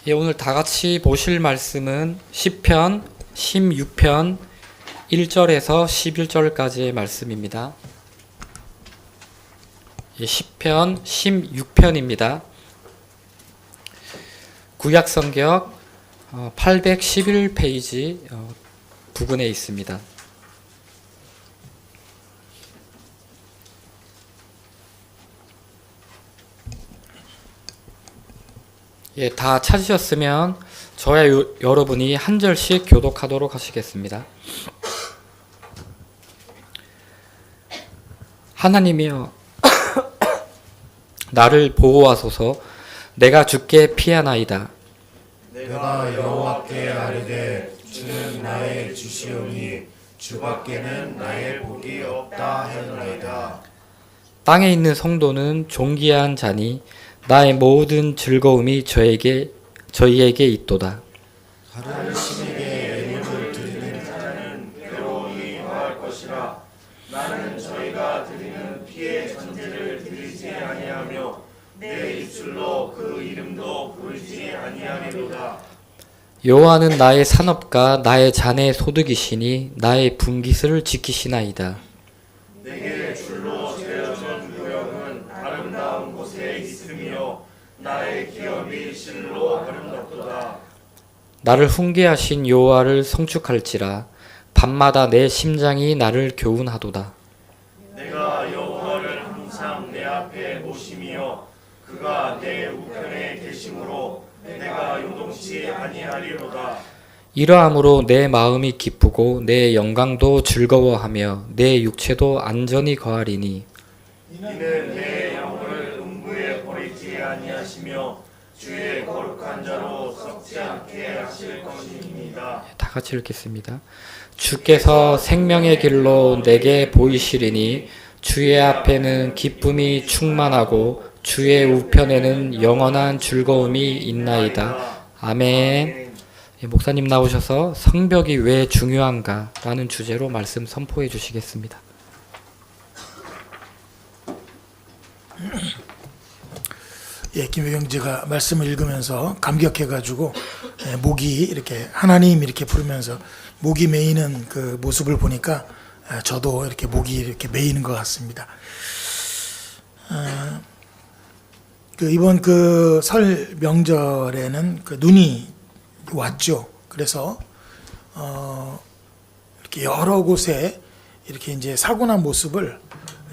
예, 오늘 다 같이 보실 말씀은 시편 16편 1절에서 11절까지의 말씀입니다. 예, 시편 16편입니다. 구약성경 811페이지 부근에 있습니다. 예, 다 찾으셨으면 저와 여러분이 한 절씩 교독하도록 하시겠습니다. 하나님이여 나를 보호하소서. 내가 주께 피하나이다. 내가 여호와께 아뢰되 주는 나의 주시오니 주밖에는 나의 복이 없다 하노라이다. 땅에 있는 성도는 존귀한 자니 나의 모든 즐거움이 저희에게 있도다. 다른 신에게 예물을 드리는 자는 괴로움이 더할 것이라. 나는 저희가 드리는 피의 전제를 드리지 아니하며 내 입술로 그 이름도 부르지 아니하리로다. 여호와는 나의 산업과 나의 잔의 소득이시니 나의 분깃을 지키시나이다. 내게 줄로 재어준 구역은 아름다운 곳에 있으며 나의 기업이 실로 아름답도다. 나를 훈계하신 여호와를 성축할지라. 밤마다 내 심장이 나를 교훈하도다. 내가 여호와를 항상 내 앞에 모심이여 그가 내 우편에 계심으로 내가 요동치 아니하리로다. 이러함으로 내 마음이 기쁘고 내 영광도 즐거워하며 내 육체도 안전히 거하리니 이는 내 영혼을 음부에 버리지 아니하시며 주의 거룩한 자로 썩지 않게 하실 것입니다. 다 같이 읽겠습니다. 주께서 생명의 길로 내게 보이시리니 주의 앞에는 기쁨이 충만하고 주의 우편에는 영원한 즐거움이 있나이다. 아멘. 목사님 나오셔서 성벽이 왜 중요한가 라는 주제로 말씀 선포해 주시겠습니다. 예, 김효경 제가 말씀을 읽으면서 감격해가지고 목이 이렇게 하나님 이렇게 부르면서 목이 메이는 그 모습을 보니까 저도 이렇게 목이 이렇게 메이는 것 같습니다. 이번 그 설 명절에는 그 눈이 왔죠. 그래서 이렇게 여러 곳에 이렇게 이제 사고 난 모습을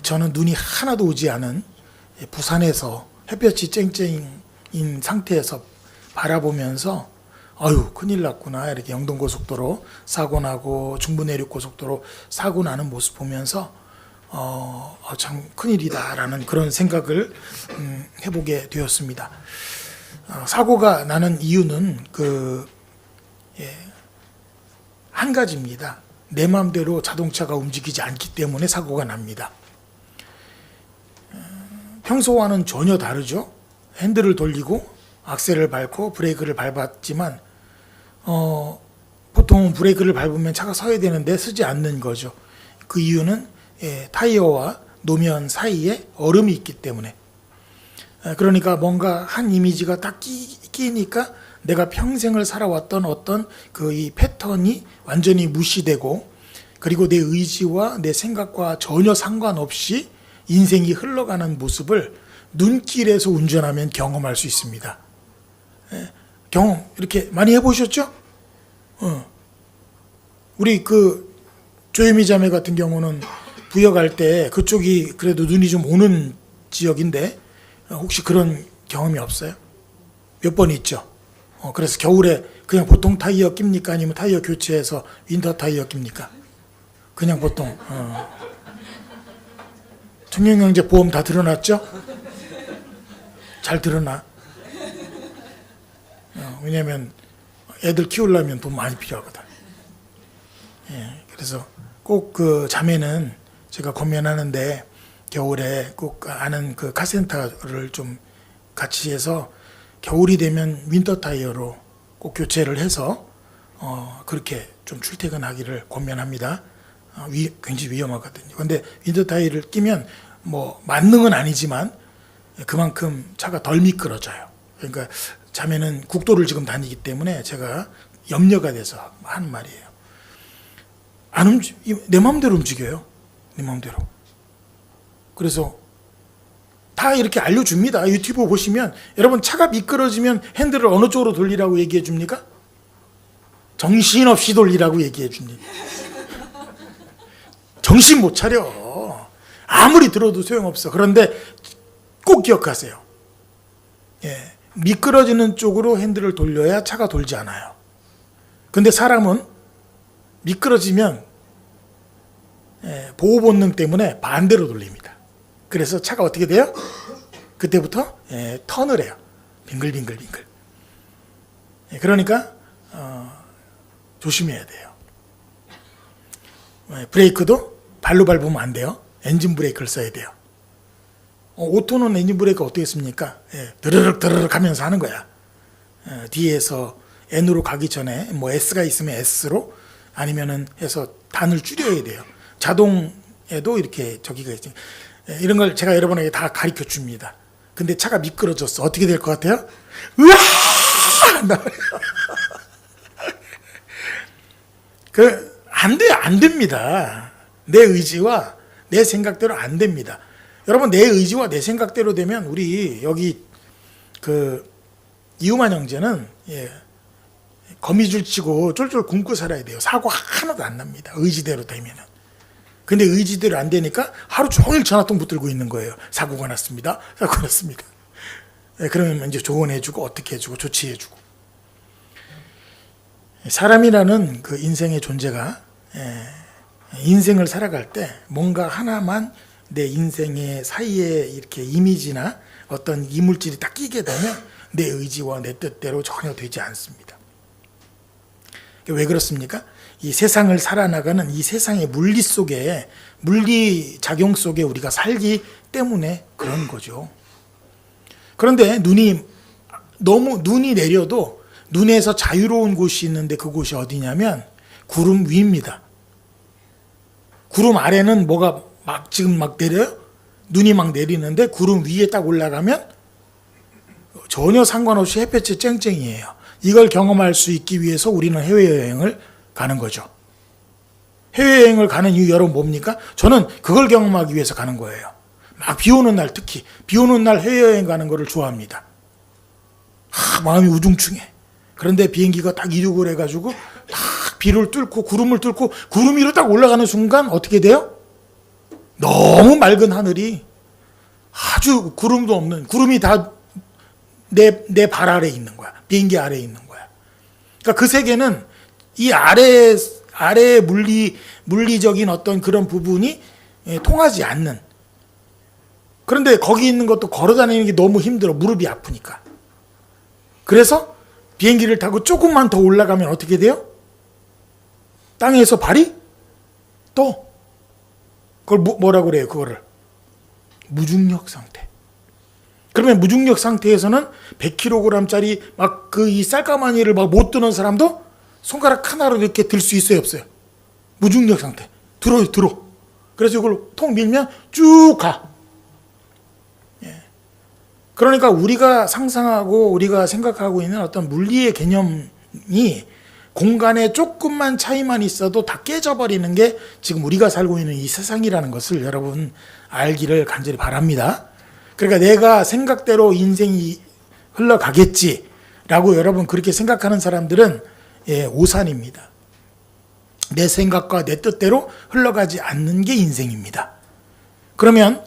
저는 눈이 하나도 오지 않은 부산에서 햇볕이 쨍쨍인 상태에서 바라보면서 아유 큰일 났구나 이렇게 영동고속도로 사고 나고 중부내륙고속도로 사고 나는 모습 보면서 참 큰일이다라는 그런 생각을 해보게 되었습니다. 사고가 나는 이유는 한 가지입니다. 내 마음대로 자동차가 움직이지 않기 때문에 사고가 납니다. 평소와는 전혀 다르죠. 핸들을 돌리고 악셀을 밟고 브레이크를 밟았지만 보통 브레이크를 밟으면 차가 서야 되는데 서지 않는 거죠. 그 이유는 타이어와 노면 사이에 얼음이 있기 때문에. 그러니까 뭔가 한 이미지가 딱 끼니까 내가 평생을 살아왔던 어떤 이 패턴이 완전히 무시되고 그리고 내 의지와 내 생각과 전혀 상관없이 인생이 흘러가는 모습을 눈길에서 운전하면 경험할 수 있습니다. 경험 이렇게 많이 해보셨죠? 우리 조혜미 자매 같은 경우는 부여 갈 때 그쪽이 그래도 눈이 좀 오는 지역인데 혹시 그런 경험이 없어요? 몇 번 있죠? 그래서 겨울에 그냥 보통 타이어 낍니까? 아니면 타이어 교체해서 윈터 타이어 낍니까? 그냥 보통 청년경제 보험 다 들어놨죠? 잘 들어놔. 왜냐면 애들 키우려면 돈 많이 필요하거든. 그래서 꼭 자매는 제가 권면하는데 겨울에 꼭 아는 카센터를 좀 같이 해서 겨울이 되면 윈터 타이어로 꼭 교체를 해서 그렇게 좀 출퇴근하기를 권면합니다. 굉장히 위험하거든요. 근데 윈터 타이어를 끼면 뭐 만능은 아니지만 그만큼 차가 덜 미끄러져요. 그러니까 자매는 국도를 지금 다니기 때문에 제가 염려가 돼서 하는 말이에요. 내 마음대로 움직여요. 내 마음대로. 그래서 다 이렇게 알려줍니다. 유튜브 보시면 여러분 차가 미끄러지면 핸들을 어느 쪽으로 돌리라고 얘기해 줍니까? 정신없이 돌리라고 얘기해 줍니다. 정신 못 차려. 아무리 들어도 소용없어. 그런데 꼭 기억하세요. 예, 미끄러지는 쪽으로 핸들을 돌려야 차가 돌지 않아요. 근데 사람은 미끄러지면 보호 본능 때문에 반대로 돌립니다. 그래서 차가 어떻게 돼요? 그때부터 턴을 해요. 빙글빙글빙글. 그러니까 조심해야 돼요. 브레이크도 발로 밟으면 안 돼요. 엔진 브레이크를 써야 돼요. 오토는 엔진 브레이크가 어떻게 씁니까? 드르륵 드르륵 하면서 하는 거야. 뒤에서 N으로 가기 전에 뭐 S가 있으면 S로 아니면은 해서 단을 줄여야 돼요. 자동에도 이렇게 저기가 있지. 이런 걸 제가 여러분에게 다 가르쳐 줍니다. 근데 차가 미끄러졌어. 어떻게 될 것 같아요? 으아! 안 돼요. 안 됩니다. 내 의지와 내 생각대로 안 됩니다. 여러분, 내 의지와 내 생각대로 되면 우리 여기 이우만 형제는 거미줄 치고 쫄쫄 굶고 살아야 돼요. 사고 하나도 안 납니다. 의지대로 되면은. 근데 의지대로 안 되니까 하루 종일 전화통 붙들고 있는 거예요. 사고가 났습니다. 사고가 났습니다. 그러면 이제 조언해주고 어떻게 해주고 조치해주고. 사람이라는 그 인생의 존재가 인생을 살아갈 때 뭔가 하나만 내 인생의 사이에 이렇게 이미지나 어떤 이물질이 딱 끼게 되면 내 의지와 내 뜻대로 전혀 되지 않습니다. 왜 그렇습니까? 이 세상을 살아나가는 이 세상의 물리 속에, 물리 작용 속에 우리가 살기 때문에 그런 거죠. 그런데 눈이 내려도 눈에서 자유로운 곳이 있는데 그곳이 어디냐면 구름 위입니다. 구름 아래는 뭐가 지금 내려요? 눈이 막 내리는데 구름 위에 딱 올라가면 전혀 상관없이 햇볕이 쨍쨍이에요. 이걸 경험할 수 있기 위해서 우리는 해외여행을 가는 거죠. 해외여행을 가는 이유 여러분 뭡니까? 저는 그걸 경험하기 위해서 가는 거예요. 막 비 오는 날, 특히 비 오는 날 해외여행 가는 거를 좋아합니다. 마음이 우중충해. 그런데 비행기가 딱 이륙을 해가지고 딱 비를 뚫고 구름을 뚫고 구름 위로 딱 올라가는 순간 어떻게 돼요? 너무 맑은 하늘이 아주 구름도 없는, 구름이 다 내 발 아래에 있는 거야. 비행기 아래에 있는 거야. 그러니까 그 세계는 이 아래의 물리적인 어떤 그런 부분이 통하지 않는. 그런데 거기 있는 것도 걸어 다니는 게 너무 힘들어. 무릎이 아프니까. 그래서 비행기를 타고 조금만 더 올라가면 어떻게 돼요? 땅에서 발이 떠. 그걸 뭐라고 그래요? 그거를 무중력 상태. 그러면 무중력 상태에서는 100kg짜리 막 이 쌀가마니를 막 못 드는 사람도 손가락 하나로 이렇게 들 수 있어요, 없어요? 무중력 상태. 들어. 그래서 이걸 통 밀면 쭉 가. 그러니까 우리가 상상하고 우리가 생각하고 있는 어떤 물리의 개념이 공간에 조금만 차이만 있어도 다 깨져버리는 게 지금 우리가 살고 있는 이 세상이라는 것을 여러분 알기를 간절히 바랍니다. 그러니까 내가 생각대로 인생이 흘러가겠지라고 여러분 그렇게 생각하는 사람들은 오산입니다. 내 생각과 내 뜻대로 흘러가지 않는 게 인생입니다. 그러면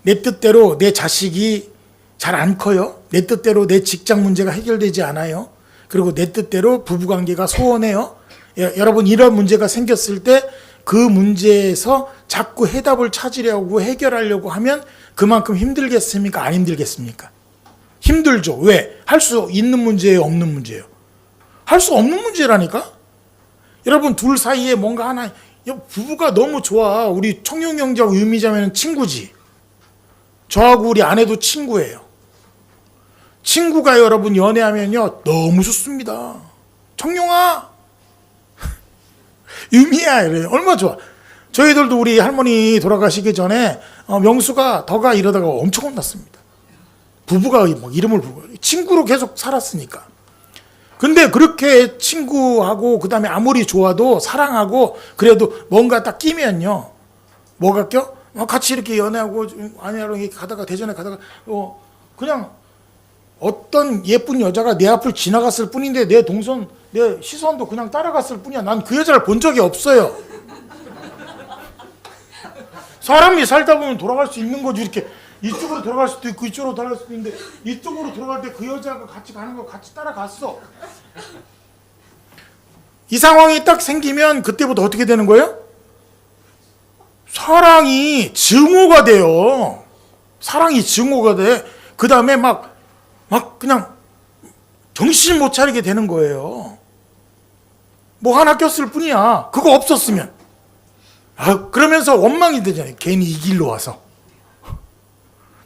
내 뜻대로 내 자식이 잘 안 커요. 내 뜻대로 내 직장 문제가 해결되지 않아요. 그리고 내 뜻대로 부부관계가 소원해요. 여러분 이런 문제가 생겼을 때 그 문제에서 자꾸 해답을 찾으려고 해결하려고 하면 그만큼 힘들겠습니까? 안 힘들겠습니까? 힘들죠. 왜? 할 수 있는 문제예요? 없는 문제예요? 할 수 없는 문제라니까? 여러분 둘 사이에 뭔가 하나, 부부가 너무 좋아. 우리 청룡 형제하고 유미자매는 친구지. 저하고 우리 아내도 친구예요. 친구가 여러분 연애하면요 너무 좋습니다. 청룡아, 유미야, 이래요. 얼마나 좋아. 저희들도 우리 할머니 돌아가시기 전에 명수가 더가 이러다가 엄청 혼났습니다. 부부가 막 이름을 부르고 친구로 계속 살았으니까. 근데 그렇게 친구하고 그다음에 아무리 좋아도 사랑하고 그래도 뭔가 딱 끼면요. 뭐가 껴? 같이 이렇게 연애하고 아내랑 이렇게 가다가 대전에 가다가 그냥 어떤 예쁜 여자가 내 앞을 지나갔을 뿐인데 내 시선도 그냥 따라갔을 뿐이야. 난 그 여자를 본 적이 없어요. 사람이 살다 보면 돌아갈 수 있는 거지. 이렇게 이쪽으로 돌아갈 수도 있고 이쪽으로 돌아갈 수도 있는데 이쪽으로 돌아갈 때 그 여자가 같이 가는 거 같이 따라갔어. 이 상황이 딱 생기면 그때부터 어떻게 되는 거예요? 사랑이 증오가 돼요. 사랑이 증오가 돼. 그 다음에 막 그냥 정신 못 차리게 되는 거예요. 뭐 하나 꼈을 뿐이야. 그거 없었으면. 그러면서 원망이 되잖아요. 괜히 이 길로 와서.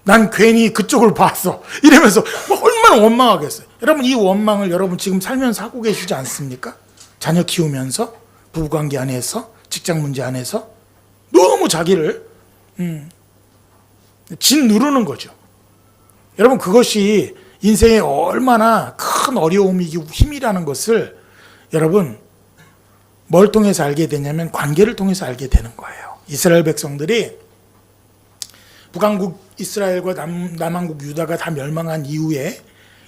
난 괜히 그쪽을 봤어. 이러면서 얼마나 원망하겠어요. 여러분, 이 원망을 여러분 지금 살면서 하고 계시지 않습니까? 자녀 키우면서, 부부관계 안에서, 직장 문제 안에서 너무 자기를 짓누르는 거죠. 여러분, 그것이 인생에 얼마나 큰 어려움이고 힘이라는 것을 여러분 뭘 통해서 알게 되냐면 관계를 통해서 알게 되는 거예요. 이스라엘 백성들이 북왕국 이스라엘과 남왕국 유다가 다 멸망한 이후에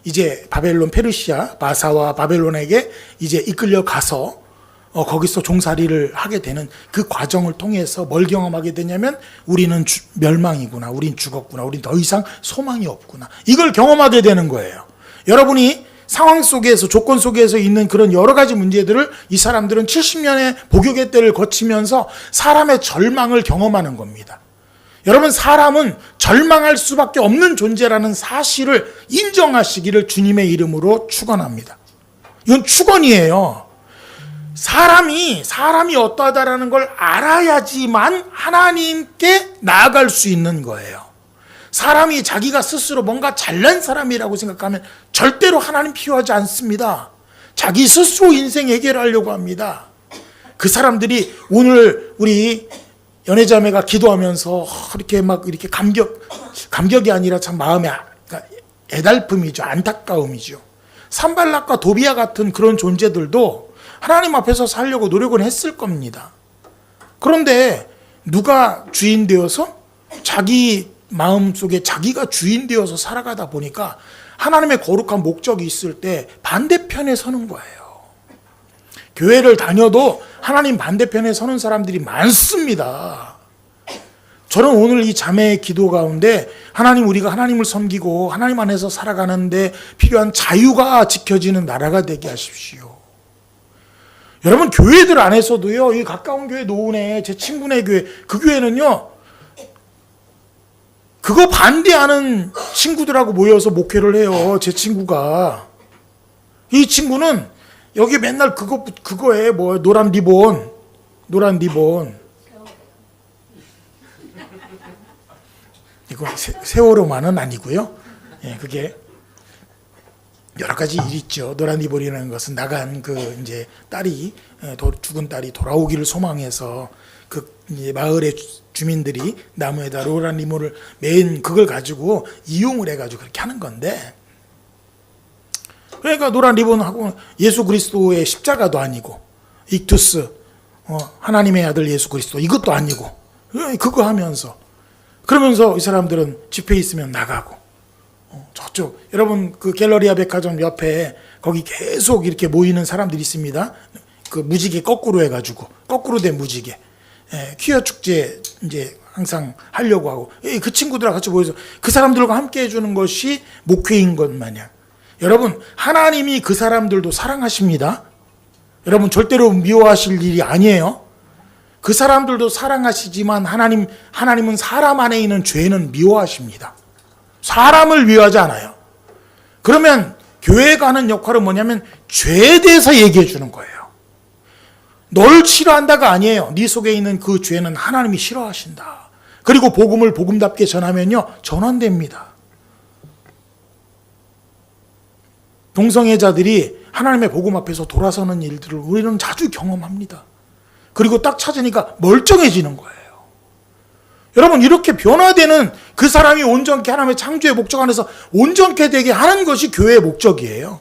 이제 바벨론 페르시아 바사와 바벨론에게 이제 이끌려 가서 거기서 종살이를 하게 되는 그 과정을 통해서 뭘 경험하게 되냐면 우리는 멸망이구나, 우린 죽었구나, 우린 더 이상 소망이 없구나, 이걸 경험하게 되는 거예요. 여러분이 상황 속에서 조건 속에서 있는 그런 여러 가지 문제들을 이 사람들은 70년의 복역의 때를 거치면서 사람의 절망을 경험하는 겁니다. 여러분, 사람은 절망할 수밖에 없는 존재라는 사실을 인정하시기를 주님의 이름으로 축원합니다. 이건 축원이에요. 사람이 어떠하다라는 걸 알아야지만 하나님께 나아갈 수 있는 거예요. 사람이 자기가 스스로 뭔가 잘난 사람이라고 생각하면 절대로 하나님 필요하지 않습니다. 자기 스스로 인생 해결하려고 합니다. 그 사람들이 오늘 우리 연애자매가 기도하면서 이렇게 감격이 아니라 참 마음에 애달픔이죠. 안타까움이죠. 산발락과 도비아 같은 그런 존재들도 하나님 앞에서 살려고 노력은 했을 겁니다. 그런데 누가 주인 되어서 자기 마음속에 자기가 주인 되어서 살아가다 보니까 하나님의 거룩한 목적이 있을 때 반대편에 서는 거예요. 교회를 다녀도 하나님 반대편에 서는 사람들이 많습니다. 저는 오늘 이 자매의 기도 가운데 하나님, 우리가 하나님을 섬기고 하나님 안에서 살아가는데 필요한 자유가 지켜지는 나라가 되게 하십시오. 여러분, 교회들 안에서도요, 이 가까운 교회 노은에 제 친구네 교회, 그 교회는요, 그거 반대하는 친구들하고 모여서 목회를 해요. 제 친구가. 이 친구는 여기 맨날 그거에 노란 리본. 이거 세월호만은 아니고요. 예, 그게 여러 가지 일이 있죠. 노란 리본이라는 것은 나간 이제 죽은 딸이 돌아오기를 소망해서 이제 마을의 주민들이 나무에다 노란 리본을 맨 그걸 가지고 이용을 해가지고 그렇게 하는 건데, 그러니까 노란 리본하고 예수 그리스도의 십자가도 아니고 익투스 하나님의 아들 예수 그리스도 이것도 아니고 그거 하면서 그러면서 이 사람들은 집회 있으면 나가고 저쪽 여러분 그 갤러리아 백화점 옆에 거기 계속 이렇게 모이는 사람들이 있습니다. 그 무지개 거꾸로 해가지고 거꾸로 된 무지개 퀴어 축제 이제 항상 하려고 하고 그 친구들하고 같이 모여서 그 사람들과 함께 해주는 것이 목회인 것 마냥, 여러분 하나님이 그 사람들도 사랑하십니다. 여러분 절대로 미워하실 일이 아니에요. 그 사람들도 사랑하시지만 하나님은 사람 안에 있는 죄는 미워하십니다. 사람을 미워하지 않아요. 그러면 교회가 하는 역할은 뭐냐면 죄에 대해서 얘기해 주는 거예요. 널 싫어한다가 아니에요. 네 속에 있는 그 죄는 하나님이 싫어하신다. 그리고 복음을 복음답게 전하면요, 전환됩니다. 동성애자들이 하나님의 복음 앞에서 돌아서는 일들을 우리는 자주 경험합니다. 그리고 딱 찾으니까 멀쩡해지는 거예요. 여러분, 이렇게 변화되는 그 사람이 온전케 하나님의 창조의 목적 안에서 온전케 되게 하는 것이 교회의 목적이에요.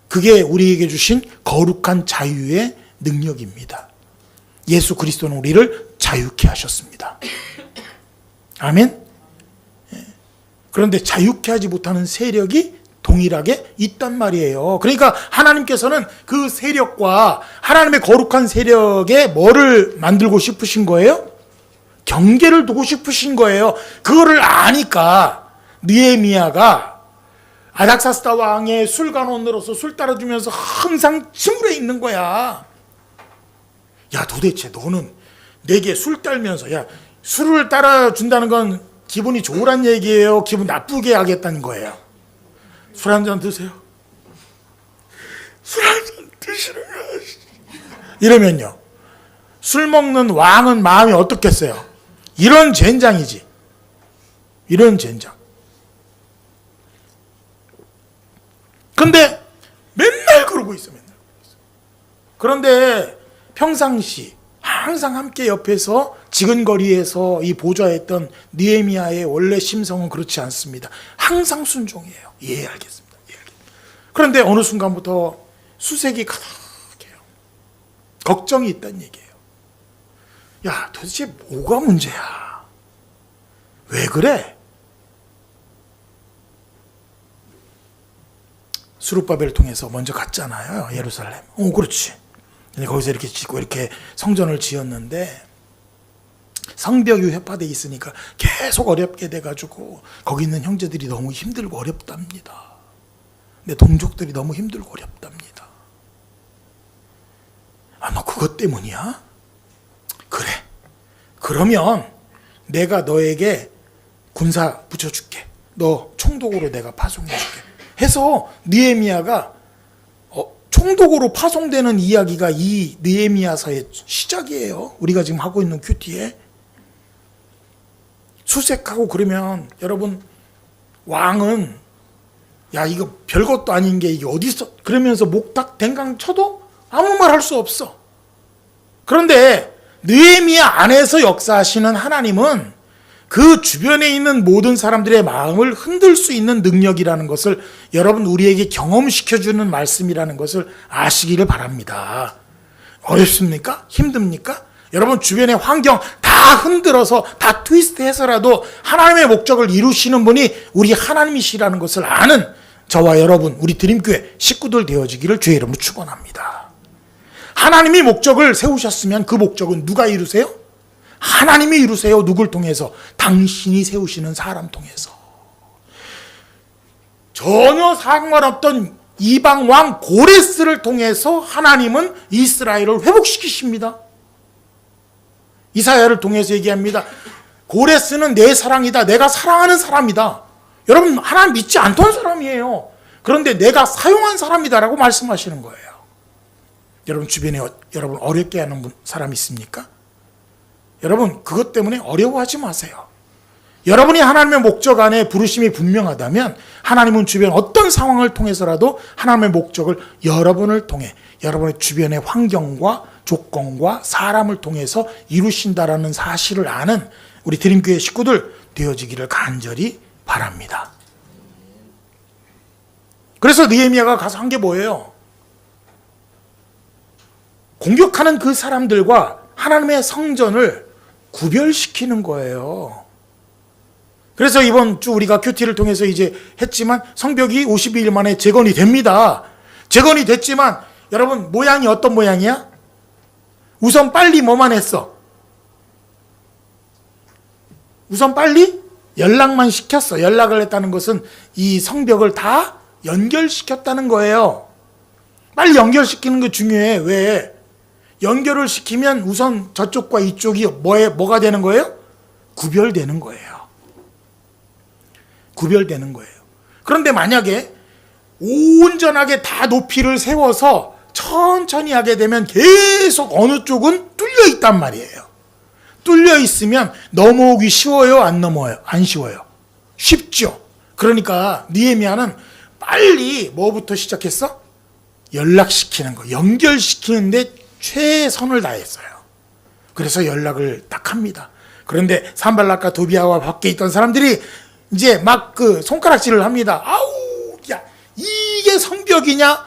그게 우리에게 주신 거룩한 자유의 능력입니다. 예수 그리스도는 우리를 자유케 하셨습니다. 아멘. 그런데 자유케 하지 못하는 세력이 동일하게 있단 말이에요. 그러니까 하나님께서는 그 세력과 하나님의 거룩한 세력에 뭐를 만들고 싶으신 거예요? 경계를 두고 싶으신 거예요. 그거를 아니까 느헤미야가 아닥사스다 왕의 술관원으로서 술 따라주면서 항상 침울해 있는 거야. 야, 도대체 너는 내게 술 따르면서, 야, 술을 따라준다는 건 기분이 좋으란 얘기예요? 기분 나쁘게 하겠다는 거예요? 술 한 잔 드세요. 술 한 잔 드시라고. 이러면요, 술 먹는 왕은 마음이 어떻겠어요? 이런 젠장이지. 이런 젠장. 근데 맨날 그러고 있어, 맨날. 그런데 평상시 항상 함께 옆에서 지근거리에서 이 보좌했던 느헤미야의 원래 심성은 그렇지 않습니다. 항상 순종이에요. 예, 알겠습니다. 예, 알겠습니다. 그런데 어느 순간부터 수색이 가득해요. 걱정이 있다는 얘기예요. 야, 도대체 뭐가 문제야? 왜 그래? 스룹바벨을 통해서 먼저 갔잖아요, 예루살렘. 그렇지. 근데 거기서 이렇게 짓고 이렇게 성전을 지었는데 성벽이 회파돼 있으니까 계속 어렵게 돼가지고 거기 있는 형제들이 너무 힘들고 어렵답니다. 내 동족들이 너무 힘들고 어렵답니다. 아, 너 그것 때문이야? 그래. 그러면 내가 너에게 군사 붙여줄게. 너 총독으로 내가 파송해줄게. 해서 느헤미야가 총독으로 파송되는 이야기가 이 느헤미야서의 시작이에요. 우리가 지금 하고 있는 큐티에. 수색하고 그러면 여러분, 왕은 야, 이거 별것도 아닌 게 이게 어디서, 그러면서 목탁 댕강 쳐도 아무 말 할 수 없어. 그런데 느헤미야 안에서 역사하시는 하나님은 그 주변에 있는 모든 사람들의 마음을 흔들 수 있는 능력이라는 것을 여러분, 우리에게 경험시켜주는 말씀이라는 것을 아시기를 바랍니다. 어렵습니까? 힘듭니까? 여러분, 주변의 환경 다 흔들어서 다 트위스트해서라도 하나님의 목적을 이루시는 분이 우리 하나님이시라는 것을 아는 저와 여러분, 우리 드림교회 식구들 되어지기를 주의 이름으로 축원합니다. 하나님이 목적을 세우셨으면 그 목적은 누가 이루세요? 하나님이 이루세요. 누굴 통해서? 당신이 세우시는 사람 통해서. 전혀 상관없던 이방 왕 고레스를 통해서 하나님은 이스라엘을 회복시키십니다. 이사야를 통해서 얘기합니다. 고레스는 내 사랑이다. 내가 사랑하는 사람이다. 여러분, 하나님 믿지 않던 사람이에요. 그런데 내가 사용한 사람이다라고 말씀하시는 거예요. 여러분, 주변에 여러분 어렵게 하는 사람 있습니까? 여러분, 그것 때문에 어려워하지 마세요. 여러분이 하나님의 목적 안에 부르심이 분명하다면 하나님은 주변 어떤 상황을 통해서라도 하나님의 목적을 여러분을 통해, 여러분의 주변의 환경과 조건과 사람을 통해서 이루신다라는 사실을 아는 우리 드림교회 식구들 되어지기를 간절히 바랍니다. 그래서 느헤미야가 가서 한 게 뭐예요? 공격하는 그 사람들과 하나님의 성전을 구별시키는 거예요. 그래서 이번 주 우리가 큐티를 통해서 이제 했지만 성벽이 52일 만에 재건이 됩니다. 재건이 됐지만 여러분, 모양이 어떤 모양이야? 우선 빨리 뭐만 했어? 우선 빨리 연락만 시켰어. 연락을 했다는 것은 이 성벽을 다 연결시켰다는 거예요. 빨리 연결시키는 게 중요해. 왜? 연결을 시키면 우선 저쪽과 이쪽이 뭐가 되는 거예요? 구별되는 거예요. 구별되는 거예요. 그런데 만약에 온전하게 다 높이를 세워서 천천히 하게 되면 계속 어느 쪽은 뚫려 있단 말이에요. 뚫려 있으면 넘어오기 쉬워요? 안 넘어요? 안 쉬워요? 쉽죠. 그러니까 느헤미야는 빨리 뭐부터 시작했어? 연락시키는 거, 연결시키는데 최선을 다했어요. 그래서 연락을 딱 합니다. 그런데 산발락과 도비아와 밖에 있던 사람들이 이제 막 그 손가락질을 합니다. 아우, 야, 이게 성벽이냐?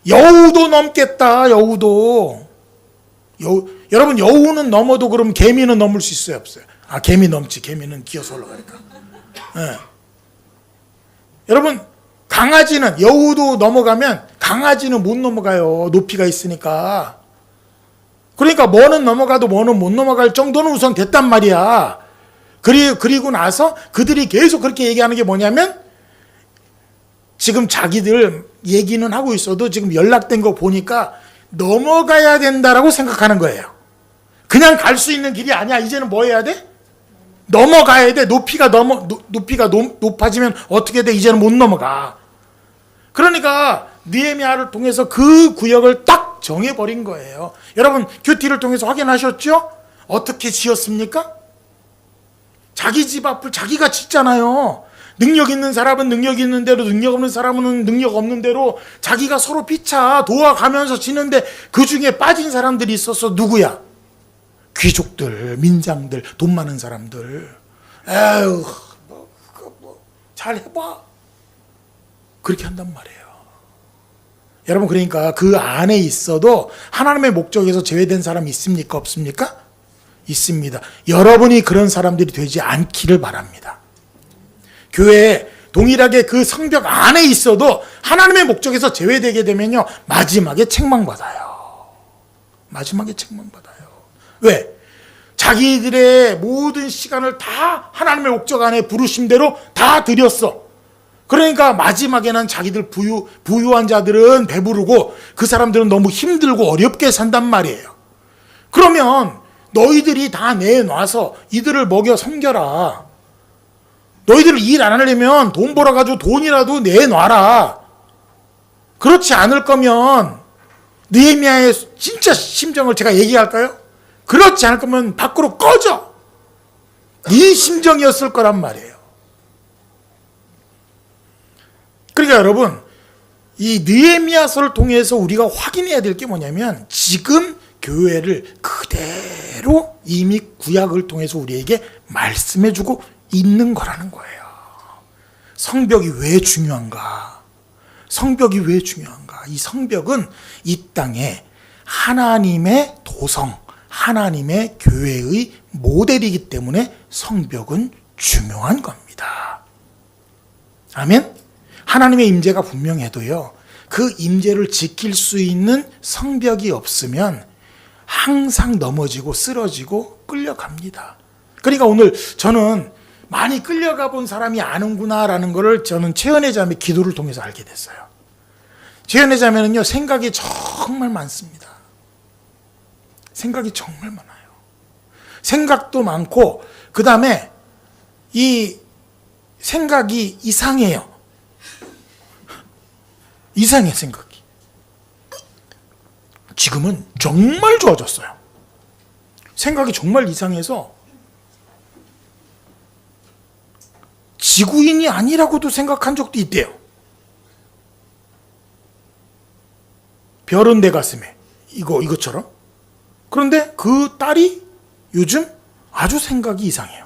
여우도 넘겠다, 여우도. 여러분, 여우는 넘어도 그럼 개미는 넘을 수 있어요, 없어요? 아, 개미 넘지. 개미는 기어서 올라가니까. 네. 여러분, 강아지는, 여우도 넘어가면 강아지는 못 넘어가요. 높이가 있으니까. 그러니까 뭐는 넘어가도 뭐는 못 넘어갈 정도는 우선 됐단 말이야. 그리고 나서 그들이 계속 그렇게 얘기하는 게 뭐냐면, 지금 자기들 얘기는 하고 있어도 지금 연락된 거 보니까 넘어가야 된다라고 생각하는 거예요. 그냥 갈 수 있는 길이 아니야. 이제는 뭐 해야 돼? 넘어가야 돼. 높이가 높아지면 어떻게 돼? 이제는 못 넘어가. 그러니까 느헤미야를 통해서 그 구역을 딱 정해버린 거예요. 여러분, 큐티를 통해서 확인하셨죠? 어떻게 지었습니까? 자기 집 앞을 자기가 짓잖아요. 능력 있는 사람은 능력 있는 대로, 능력 없는 사람은 능력 없는 대로 자기가 서로 피차 도와가면서 지는데 그 중에 빠진 사람들이 있어서 누구야? 귀족들, 민장들, 돈 많은 사람들. 에휴, 잘 해봐. 그렇게 한단 말이에요. 여러분, 그러니까 그 안에 있어도 하나님의 목적에서 제외된 사람이 있습니까? 없습니까? 있습니다. 여러분이 그런 사람들이 되지 않기를 바랍니다. 교회에 동일하게 그 성벽 안에 있어도 하나님의 목적에서 제외되게 되면요, 마지막에 책망받아요. 마지막에 책망받아요. 왜? 자기들의 모든 시간을 다 하나님의 목적 안에 부르심대로 다 드렸어. 그러니까 마지막에는 자기들 부유한 자들은 배부르고 그 사람들은 너무 힘들고 어렵게 산단 말이에요. 그러면 너희들이 다 내놔서 이들을 먹여 섬겨라. 너희들 일 안 하려면 돈 벌어가지고 돈이라도 내놔라. 그렇지 않을 거면 느헤미야의 진짜 심정을 제가 얘기할까요? 그렇지 않을 거면 밖으로 꺼져. 이 심정이었을 거란 말이에요. 그러니까 여러분, 이 느헤미야서를 통해서 우리가 확인해야 될 게 뭐냐면, 지금 교회를 그대로 이미 구약을 통해서 우리에게 말씀해주고 있는 거라는 거예요. 성벽이 왜 중요한가? 성벽이 왜 중요한가? 이 성벽은 이 땅에 하나님의 도성, 하나님의 교회의 모델이기 때문에 성벽은 중요한 겁니다. 아멘? 하나님의 임재가 분명해도요, 그 임재를 지킬 수 있는 성벽이 없으면 항상 넘어지고 쓰러지고 끌려갑니다. 그러니까 오늘 저는 많이 끌려가 본 사람이 아는구나라는 것을 저는 최은혜 자매 기도를 통해서 알게 됐어요. 최은혜 자매는요, 생각이 정말 많습니다. 생각이 정말 많아요. 생각도 많고, 그 다음에 이 생각이 이상해요. 이상해, 생각이. 지금은 정말 좋아졌어요. 생각이 정말 이상해서 지구인이 아니라고도 생각한 적도 있대요. 별은 내 가슴에, 이것처럼. 그런데 그 딸이 요즘 아주 생각이 이상해요.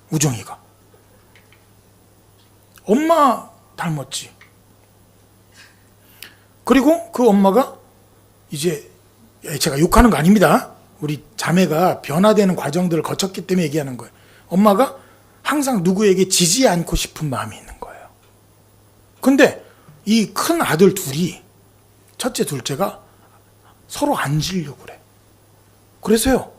우정이가. 엄마 닮았지. 그리고 그 엄마가 이제, 제가 욕하는 거 아닙니다. 우리 자매가 변화되는 과정들을 거쳤기 때문에 얘기하는 거예요. 엄마가 항상 누구에게 지지 않고 싶은 마음이 있는 거예요. 근데 이 큰 아들 둘이, 첫째, 둘째가 서로 앉으려고 그래. 그래서요,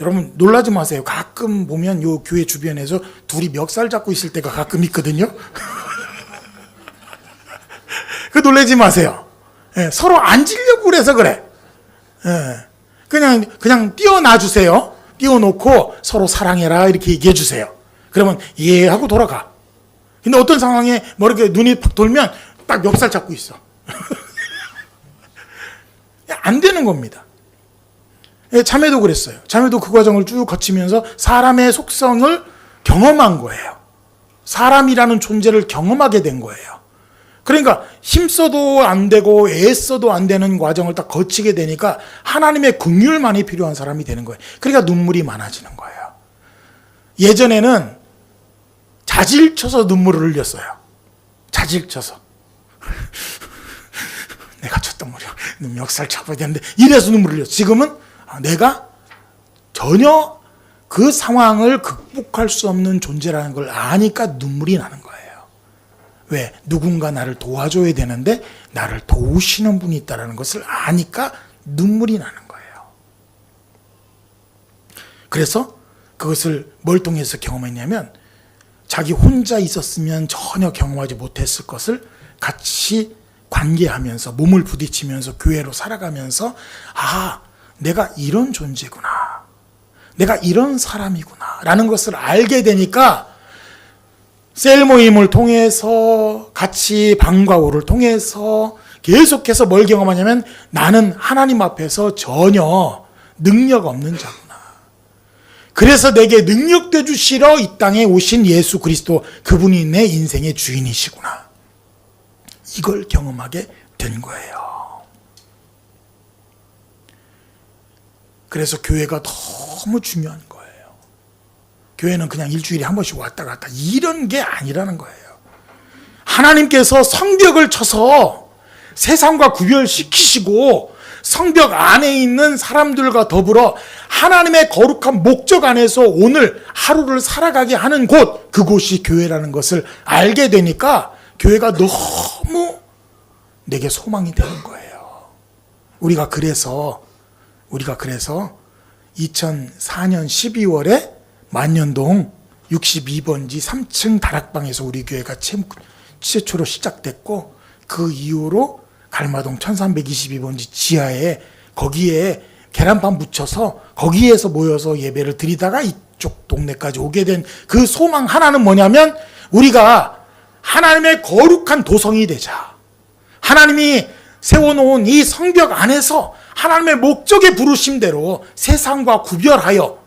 여러분 놀라지 마세요. 가끔 보면 요 교회 주변에서 둘이 멱살 잡고 있을 때가 가끔 있거든요. 그 놀라지 마세요. 예, 서로 앉으려고 그래서 그래. 예, 그냥 띄워놔 주세요. 띄워놓고 서로 사랑해라 이렇게 얘기해 주세요. 그러면 예 하고 돌아가. 근데 어떤 상황에 뭐 이렇게 눈이 팍 돌면 딱 멱살 잡고 있어. 안 되는 겁니다. 예, 자매도 그랬어요. 자매도 그 과정을 쭉 거치면서 사람의 속성을 경험한 거예요. 사람이라는 존재를 경험하게 된 거예요. 그러니까 힘써도 안 되고 애써도 안 되는 과정을 딱 거치게 되니까 하나님의 긍휼만이 필요한 사람이 되는 거예요. 그러니까 눈물이 많아지는 거예요. 예전에는 자질 쳐서 눈물을 흘렸어요. 자질 쳐서. 내가 쳤던 물이야. 멱살 잡아야 되는데 이래서 눈물을 흘렸어. 지금은 내가 전혀 그 상황을 극복할 수 없는 존재라는 걸 아니까 눈물이 나는 거예요. 왜? 누군가 나를 도와줘야 되는데 나를 도우시는 분이 있다는 것을 아니까 눈물이 나는 거예요. 그래서 그것을 뭘 통해서 경험했냐면 자기 혼자 있었으면 전혀 경험하지 못했을 것을 같이 관계하면서 몸을 부딪히면서 교회로 살아가면서 내가 이런 존재구나. 내가 이런 사람이구나. 라는 것을 알게 되니까 셀 모임을 통해서 같이 방과후를 통해서 계속해서 뭘 경험하냐면 나는 하나님 앞에서 전혀 능력 없는 자구나. 그래서 내게 능력돼 주시러 이 땅에 오신 예수 그리스도 그분이 내 인생의 주인이시구나. 이걸 경험하게 된 거예요. 그래서 교회가 너무 중요한 거예요. 교회는 그냥 일주일에 한 번씩 왔다 갔다 이런 게 아니라는 거예요. 하나님께서 성벽을 쳐서 세상과 구별시키시고 성벽 안에 있는 사람들과 더불어 하나님의 거룩한 목적 안에서 오늘 하루를 살아가게 하는 곳, 그곳이 교회라는 것을 알게 되니까 교회가 너무 내게 소망이 되는 거예요. 우리가 그래서 2004년 12월에 만년동 62번지 3층 다락방에서 우리 교회가 최초로 시작됐고 그 이후로 갈마동 1322번지 지하에 거기에 계란판 묻혀서 거기에서 모여서 예배를 드리다가 이쪽 동네까지 오게 된 그 소망 하나는 뭐냐면 우리가 하나님의 거룩한 도성이 되자. 하나님이 세워놓은 이 성벽 안에서 하나님의 목적의 부르심대로 세상과 구별하여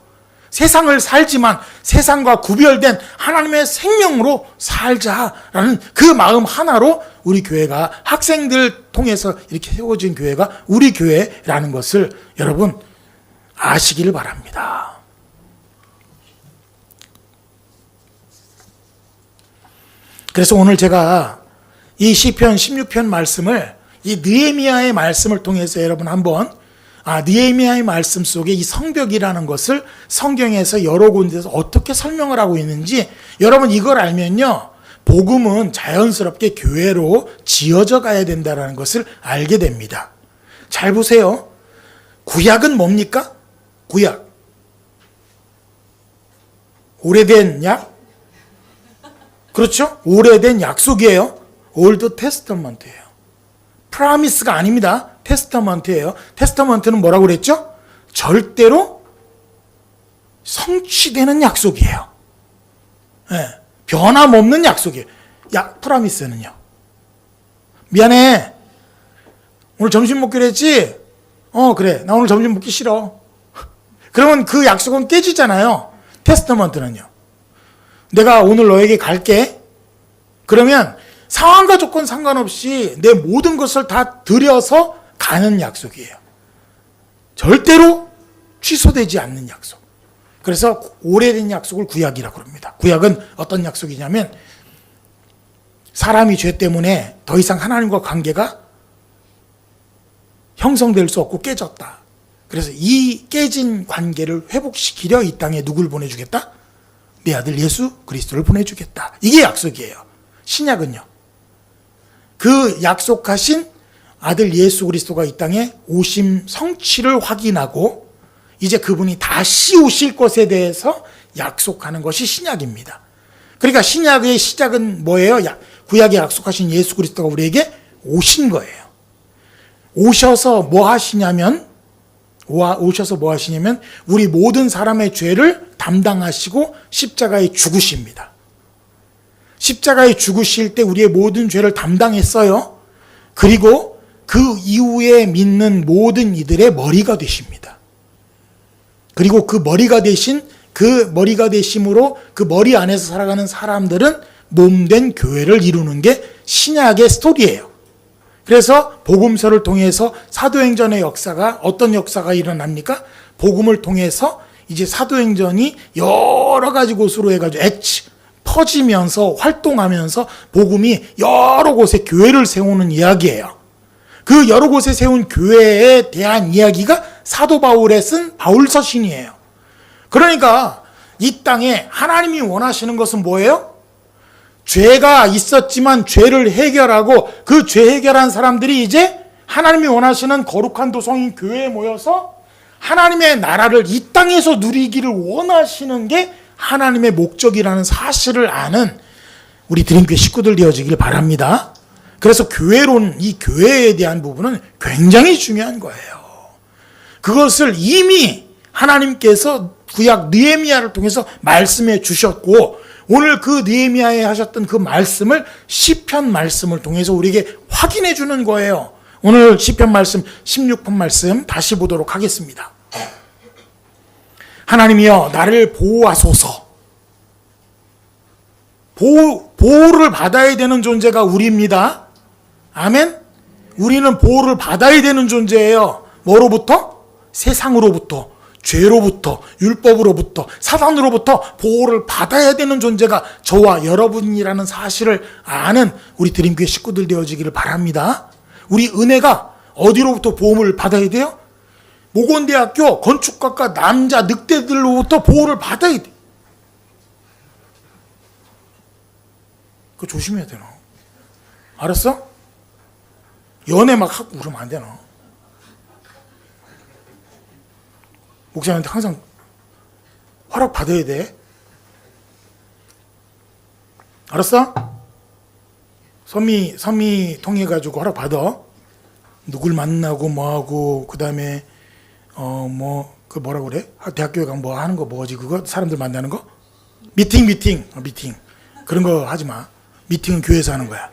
세상을 살지만 세상과 구별된 하나님의 생명으로 살자라는 그 마음 하나로 우리 교회가 학생들 통해서 이렇게 세워진 교회가 우리 교회라는 것을 여러분 아시기를 바랍니다. 그래서 오늘 제가 이 시편 16편 말씀을 이 느헤미야의 말씀을 통해서 여러분 한번 느헤미야의 말씀 속에 이 성벽이라는 것을 성경에서 여러 군데서 어떻게 설명을 하고 있는지 여러분 이걸 알면요. 복음은 자연스럽게 교회로 지어져 가야 된다는 것을 알게 됩니다. 잘 보세요. 구약은 뭡니까? 구약. 오래된 약? 그렇죠? 오래된 약속이에요. 올드 테스터먼트예요. 프라미스가 아닙니다. 테스터먼트예요. 테스터먼트는 뭐라고 그랬죠? 절대로 성취되는 약속이에요. 네. 변함없는 약속이에요. 프라미스는요. 미안해. 오늘 점심 먹기로 했지? 그래. 나 오늘 점심 먹기 싫어. 그러면 그 약속은 깨지잖아요. 테스터먼트는요. 내가 오늘 너에게 갈게. 그러면 상황과 조건 상관없이 내 모든 것을 다 들여서 가는 약속이에요. 절대로 취소되지 않는 약속. 그래서 오래된 약속을 구약이라고 합니다. 구약은 어떤 약속이냐면 사람이 죄 때문에 더 이상 하나님과 관계가 형성될 수 없고 깨졌다. 그래서 이 깨진 관계를 회복시키려 이 땅에 누굴 보내주겠다? 내 아들 예수 그리스도를 보내주겠다. 이게 약속이에요. 신약은요. 그 약속하신 아들 예수 그리스도가 이 땅에 오심 성취를 확인하고 이제 그분이 다시 오실 것에 대해서 약속하는 것이 신약입니다. 그러니까 신약의 시작은 뭐예요? 구약에 약속하신 예수 그리스도가 우리에게 오신 거예요. 오셔서 뭐 하시냐면 우리 모든 사람의 죄를 담당하시고 십자가에 죽으십니다. 십자가에 죽으실 때 우리의 모든 죄를 담당했어요. 그리고 그 이후에 믿는 모든 이들의 머리가 되십니다. 그리고 그 머리가 되심으로 그 머리 안에서 살아가는 사람들은 몸된 교회를 이루는 게 신약의 스토리예요. 그래서 복음서를 통해서 사도행전의 역사가 어떤 역사가 일어납니까? 복음을 통해서 이제 사도행전이 여러 가지 곳으로 해가지고 퍼지면서 활동하면서 복음이 여러 곳에 교회를 세우는 이야기예요. 그 여러 곳에 세운 교회에 대한 이야기가 사도 바울에 쓴 바울서신이에요. 그러니까 이 땅에 하나님이 원하시는 것은 뭐예요? 죄가 있었지만 죄를 해결하고 그 죄 해결한 사람들이 이제 하나님이 원하시는 거룩한 도성인 교회에 모여서 하나님의 나라를 이 땅에서 누리기를 원하시는 게 하나님의 목적이라는 사실을 아는 우리 드림교회 식구들 되어지길 바랍니다. 그래서 교회론, 이 교회에 대한 부분은 굉장히 중요한 거예요. 그것을 이미 하나님께서 구약 느헤미야를 통해서 말씀해 주셨고 오늘 그 느헤미야에 하셨던 그 말씀을 시편 말씀을 통해서 우리에게 확인해 주는 거예요. 오늘 시편 말씀 16편 말씀 다시 보도록 하겠습니다. 하나님이여 나를 보호하소서. 보호를 받아야 되는 존재가 우리입니다. 아멘. 우리는 보호를 받아야 되는 존재예요. 뭐로부터? 세상으로부터, 죄로부터, 율법으로부터, 사단으로부터 보호를 받아야 되는 존재가 저와 여러분이라는 사실을 아는 우리 드림교회 식구들 되어지기를 바랍니다. 우리 은혜가 어디로부터 보호를 받아야 돼요? 모건대학교 건축학과 남자 늑대들로부터 보호를 받아야 돼. 그거 조심해야 되나? 알았어? 연애 막 하고 그러면 안 되나? 목사님한테 항상 허락 받아야 돼. 알았어? 선미 통해 가지고 허락 받아. 누굴 만나고 뭐하고 그다음에 그 뭐라 그래? 대학교에 가면 뭐 하는 거 뭐지 그거? 사람들 만나는 거? 미팅. 그런 거 하지 마. 미팅은 교회에서 하는 거야.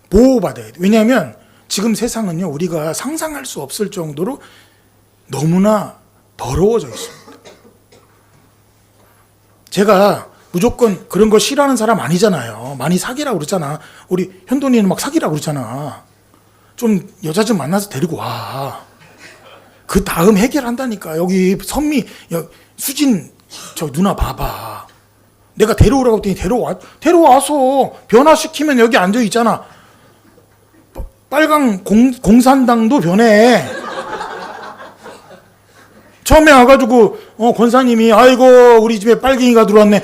보호받아야 돼. 왜냐하면 지금 세상은요, 우리가 상상할 수 없을 정도로 너무나 더러워져 있습니다. 제가 무조건 그런 거 싫어하는 사람 아니잖아요. 많이 사귀라고 그러잖아. 우리 현돈이는 막 사귀라고 그러잖아. 좀 여자 좀 만나서 데리고 와. 그 다음 해결한다니까. 여기 선미, 수진, 저 누나 봐봐. 내가 데려오라고 했더니 데려와서 변화시키면 여기 앉아 있잖아. 빨강 공산당도 변해. 처음에 와가지고 권사님이 아이고 우리 집에 빨갱이가 들어왔네.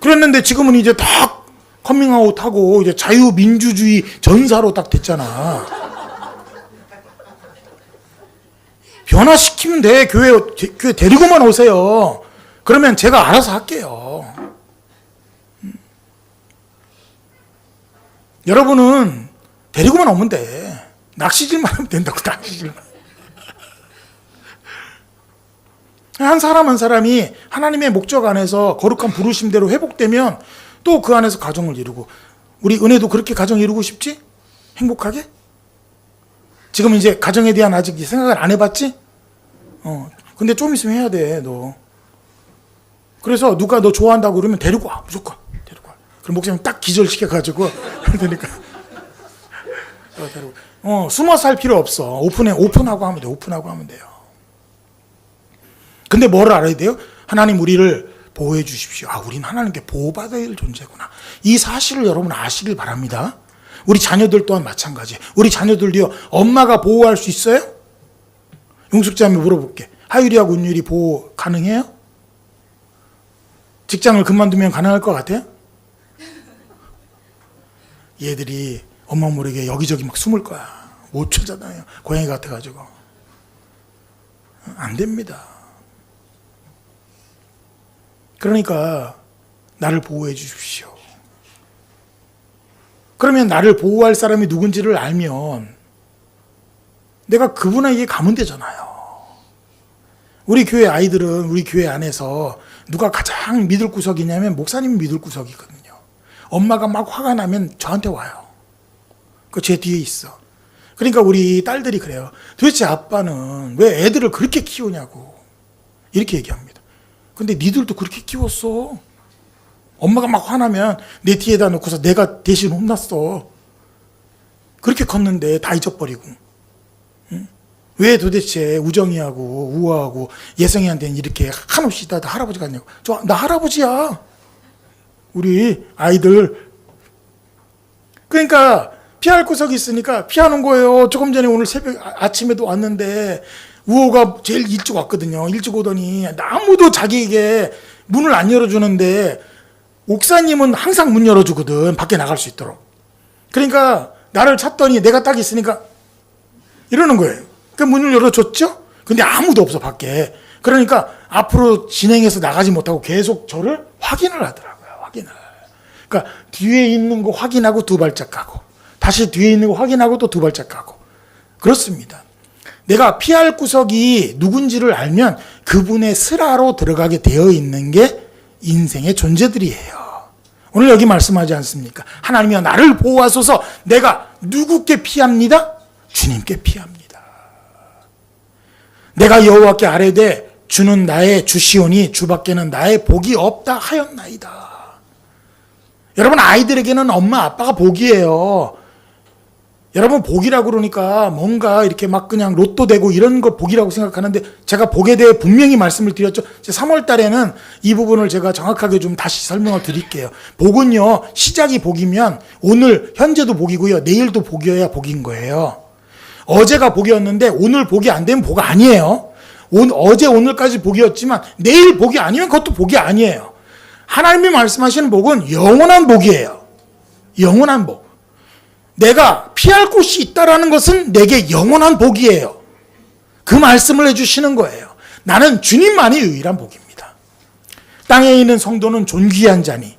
그랬는데 지금은 이제 딱 커밍아웃하고 이제 자유민주주의 전사로 딱 됐잖아. 변화시키면 돼. 교회 데리고만 오세요. 그러면 제가 알아서 할게요. 여러분은 데리고만 오면 돼. 낚시질만 하면 된다고. 낚시질만. 한 사람 한 사람이 하나님의 목적 안에서 거룩한 부르심대로 회복되면 또 그 안에서 가정을 이루고. 우리 은혜도 그렇게 가정 이루고 싶지? 행복하게? 지금 이제 가정에 대한 아직 생각을 안 해봤지? 근데 좀 있으면 해야 돼, 너. 그래서 누가 너 좋아한다고 그러면 데리고 와. 무조건 데리고 와. 그럼 목사님 딱 기절시켜가지고 그러니까 숨어 살 필요 없어. 오픈하고 하면 돼. 오픈하고 하면 돼요. 근데 뭐를 알아야 돼요? 하나님 우리를 보호해 주십시오. 우린 하나님께 보호받아야 할 존재구나. 이 사실을 여러분 아시길 바랍니다. 우리 자녀들 또한 마찬가지. 우리 자녀들도요. 엄마가 보호할 수 있어요? 용숙자매 물어볼게. 하율이하고 은율이 보호 가능해요? 직장을 그만두면 가능할 것 같아요? 얘들이 엄마 모르게 여기저기 막 숨을 거야. 못 찾아다녀요. 고양이 같아가지고. 안 됩니다. 그러니까 나를 보호해 주십시오. 그러면 나를 보호할 사람이 누군지를 알면 내가 그분에게 가면 되잖아요. 우리 교회 아이들은 우리 교회 안에서 누가 가장 믿을 구석이냐면 목사님이 믿을 구석이거든요. 엄마가 막 화가 나면 저한테 와요. 그 제 뒤에 있어. 그러니까 우리 딸들이 그래요. 도대체 아빠는 왜 애들을 그렇게 키우냐고 이렇게 얘기합니다. 근데 니들도 그렇게 키웠어. 엄마가 막 화나면 내 뒤에다 놓고서 내가 대신 혼났어. 그렇게 컸는데 다 잊어버리고. 응? 왜 도대체 우정이하고 우아하고 예성이한테는 이렇게 한없이 다 할아버지 같냐고. 나 할아버지야. 우리 아이들. 그러니까 피할 구석이 있으니까 피하는 거예요. 조금 전에 오늘 새벽 아침에도 왔는데 우호가 제일 일찍 왔거든요. 일찍 오더니 아무도 자기에게 문을 안 열어주는데 옥사님은 항상 문 열어주거든. 밖에 나갈 수 있도록. 그러니까 나를 찾더니 내가 딱 있으니까 이러는 거예요. 그 문을 열어줬죠? 근데 아무도 없어 밖에. 그러니까 앞으로 진행해서 나가지 못하고 계속 저를 확인을 하더라고요. 확인을. 그러니까 뒤에 있는 거 확인하고 두 발짝 가고 다시 뒤에 있는 거 확인하고 또 두 발짝 가고. 그렇습니다. 내가 피할 구석이 누군지를 알면 그분의 슬하로 들어가게 되어 있는 게 인생의 존재들이에요. 오늘 여기 말씀하지 않습니까? 하나님이여 나를 보호하소서. 내가 누구께 피합니다? 주님께 피합니다. 내가 여호와께 아뢰되 주는 나의 주시오니 주밖에는 나의 복이 없다 하였나이다. 여러분 아이들에게는 엄마 아빠가 복이에요. 여러분 복이라고 그러니까 뭔가 이렇게 막 그냥 로또 되고 이런 거 복이라고 생각하는데 제가 복에 대해 분명히 말씀을 드렸죠. 3월 달에는 이 부분을 제가 정확하게 좀 다시 설명을 드릴게요. 복은요 시작이 복이면 오늘 현재도 복이고요 내일도 복이어야 복인 거예요. 어제가 복이었는데 오늘 복이 안 되면 복 아니에요. 어제 오늘까지 복이었지만 내일 복이 아니면 그것도 복이 아니에요. 하나님이 말씀하시는 복은 영원한 복이에요. 영원한 복. 내가 피할 곳이 있다라는 것은 내게 영원한 복이에요. 그 말씀을 해주시는 거예요. 나는 주님만이 유일한 복입니다. 땅에 있는 성도는 존귀한 자니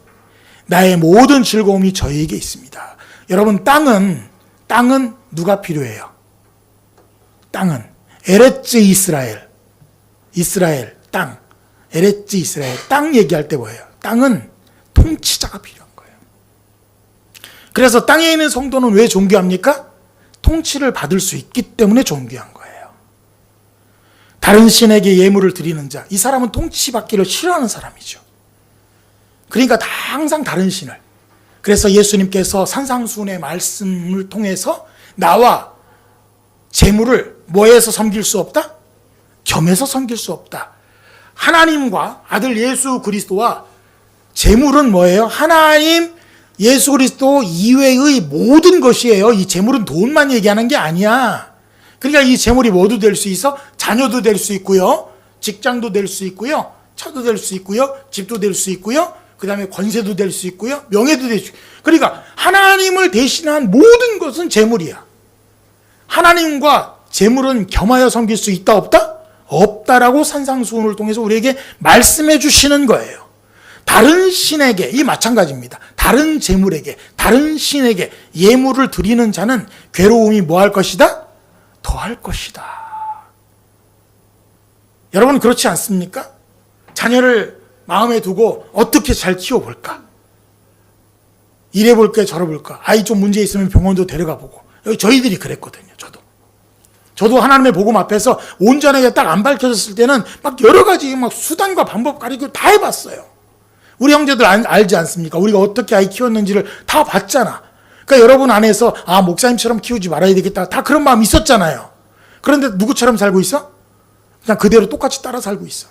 나의 모든 즐거움이 저에게 있습니다. 여러분 땅은 누가 필요해요? 땅은 에레츠 이스라엘 땅 에레츠 이스라엘 땅 얘기할 때 뭐예요? 땅은 통치자가 필요해요. 그래서 땅에 있는 성도는 왜 존귀합니까? 통치를 받을 수 있기 때문에 존귀한 거예요. 다른 신에게 예물을 드리는 자, 이 사람은 통치받기를 싫어하는 사람이죠. 그러니까 항상 다른 신을. 그래서 예수님께서 산상수훈의 말씀을 통해서 나와 재물을 뭐해서 섬길 수 없다? 겸해서 섬길 수 없다. 하나님과 아들 예수 그리스도와 재물은 뭐예요? 하나님 예수 그리스도 이외의 모든 것이에요. 이 재물은 돈만 얘기하는 게 아니야. 그러니까 이 재물이 뭐도 될 수 있어? 자녀도 될 수 있고요. 직장도 될 수 있고요. 차도 될 수 있고요. 집도 될 수 있고요. 그 다음에 권세도 될 수 있고요. 명예도 될 수 있고. 그러니까 하나님을 대신한 모든 것은 재물이야. 하나님과 재물은 겸하여 섬길 수 있다 없다? 없다라고 산상수훈을 통해서 우리에게 말씀해 주시는 거예요. 다른 신에게 이 마찬가지입니다. 다른 재물에게 다른 신에게 예물을 드리는 자는 괴로움이 뭐 할 것이다? 더할 것이다. 여러분 그렇지 않습니까? 자녀를 마음에 두고 어떻게 잘 키워볼까? 이래 볼까 저래 볼까? 아이 좀 문제 있으면 병원도 데려가 보고. 저희들이 그랬거든요. 저도 하나님의 복음 앞에서 온전하게 딱 안 밝혀졌을 때는 막 여러 가지 막 수단과 방법 가리고 다 해봤어요. 우리 형제들 알지 않습니까? 우리가 어떻게 아이 키웠는지를 다 봤잖아. 그러니까 여러분 안에서 목사님처럼 키우지 말아야 되겠다. 다 그런 마음 있었잖아요. 그런데 누구처럼 살고 있어? 그냥 그대로 똑같이 따라 살고 있어.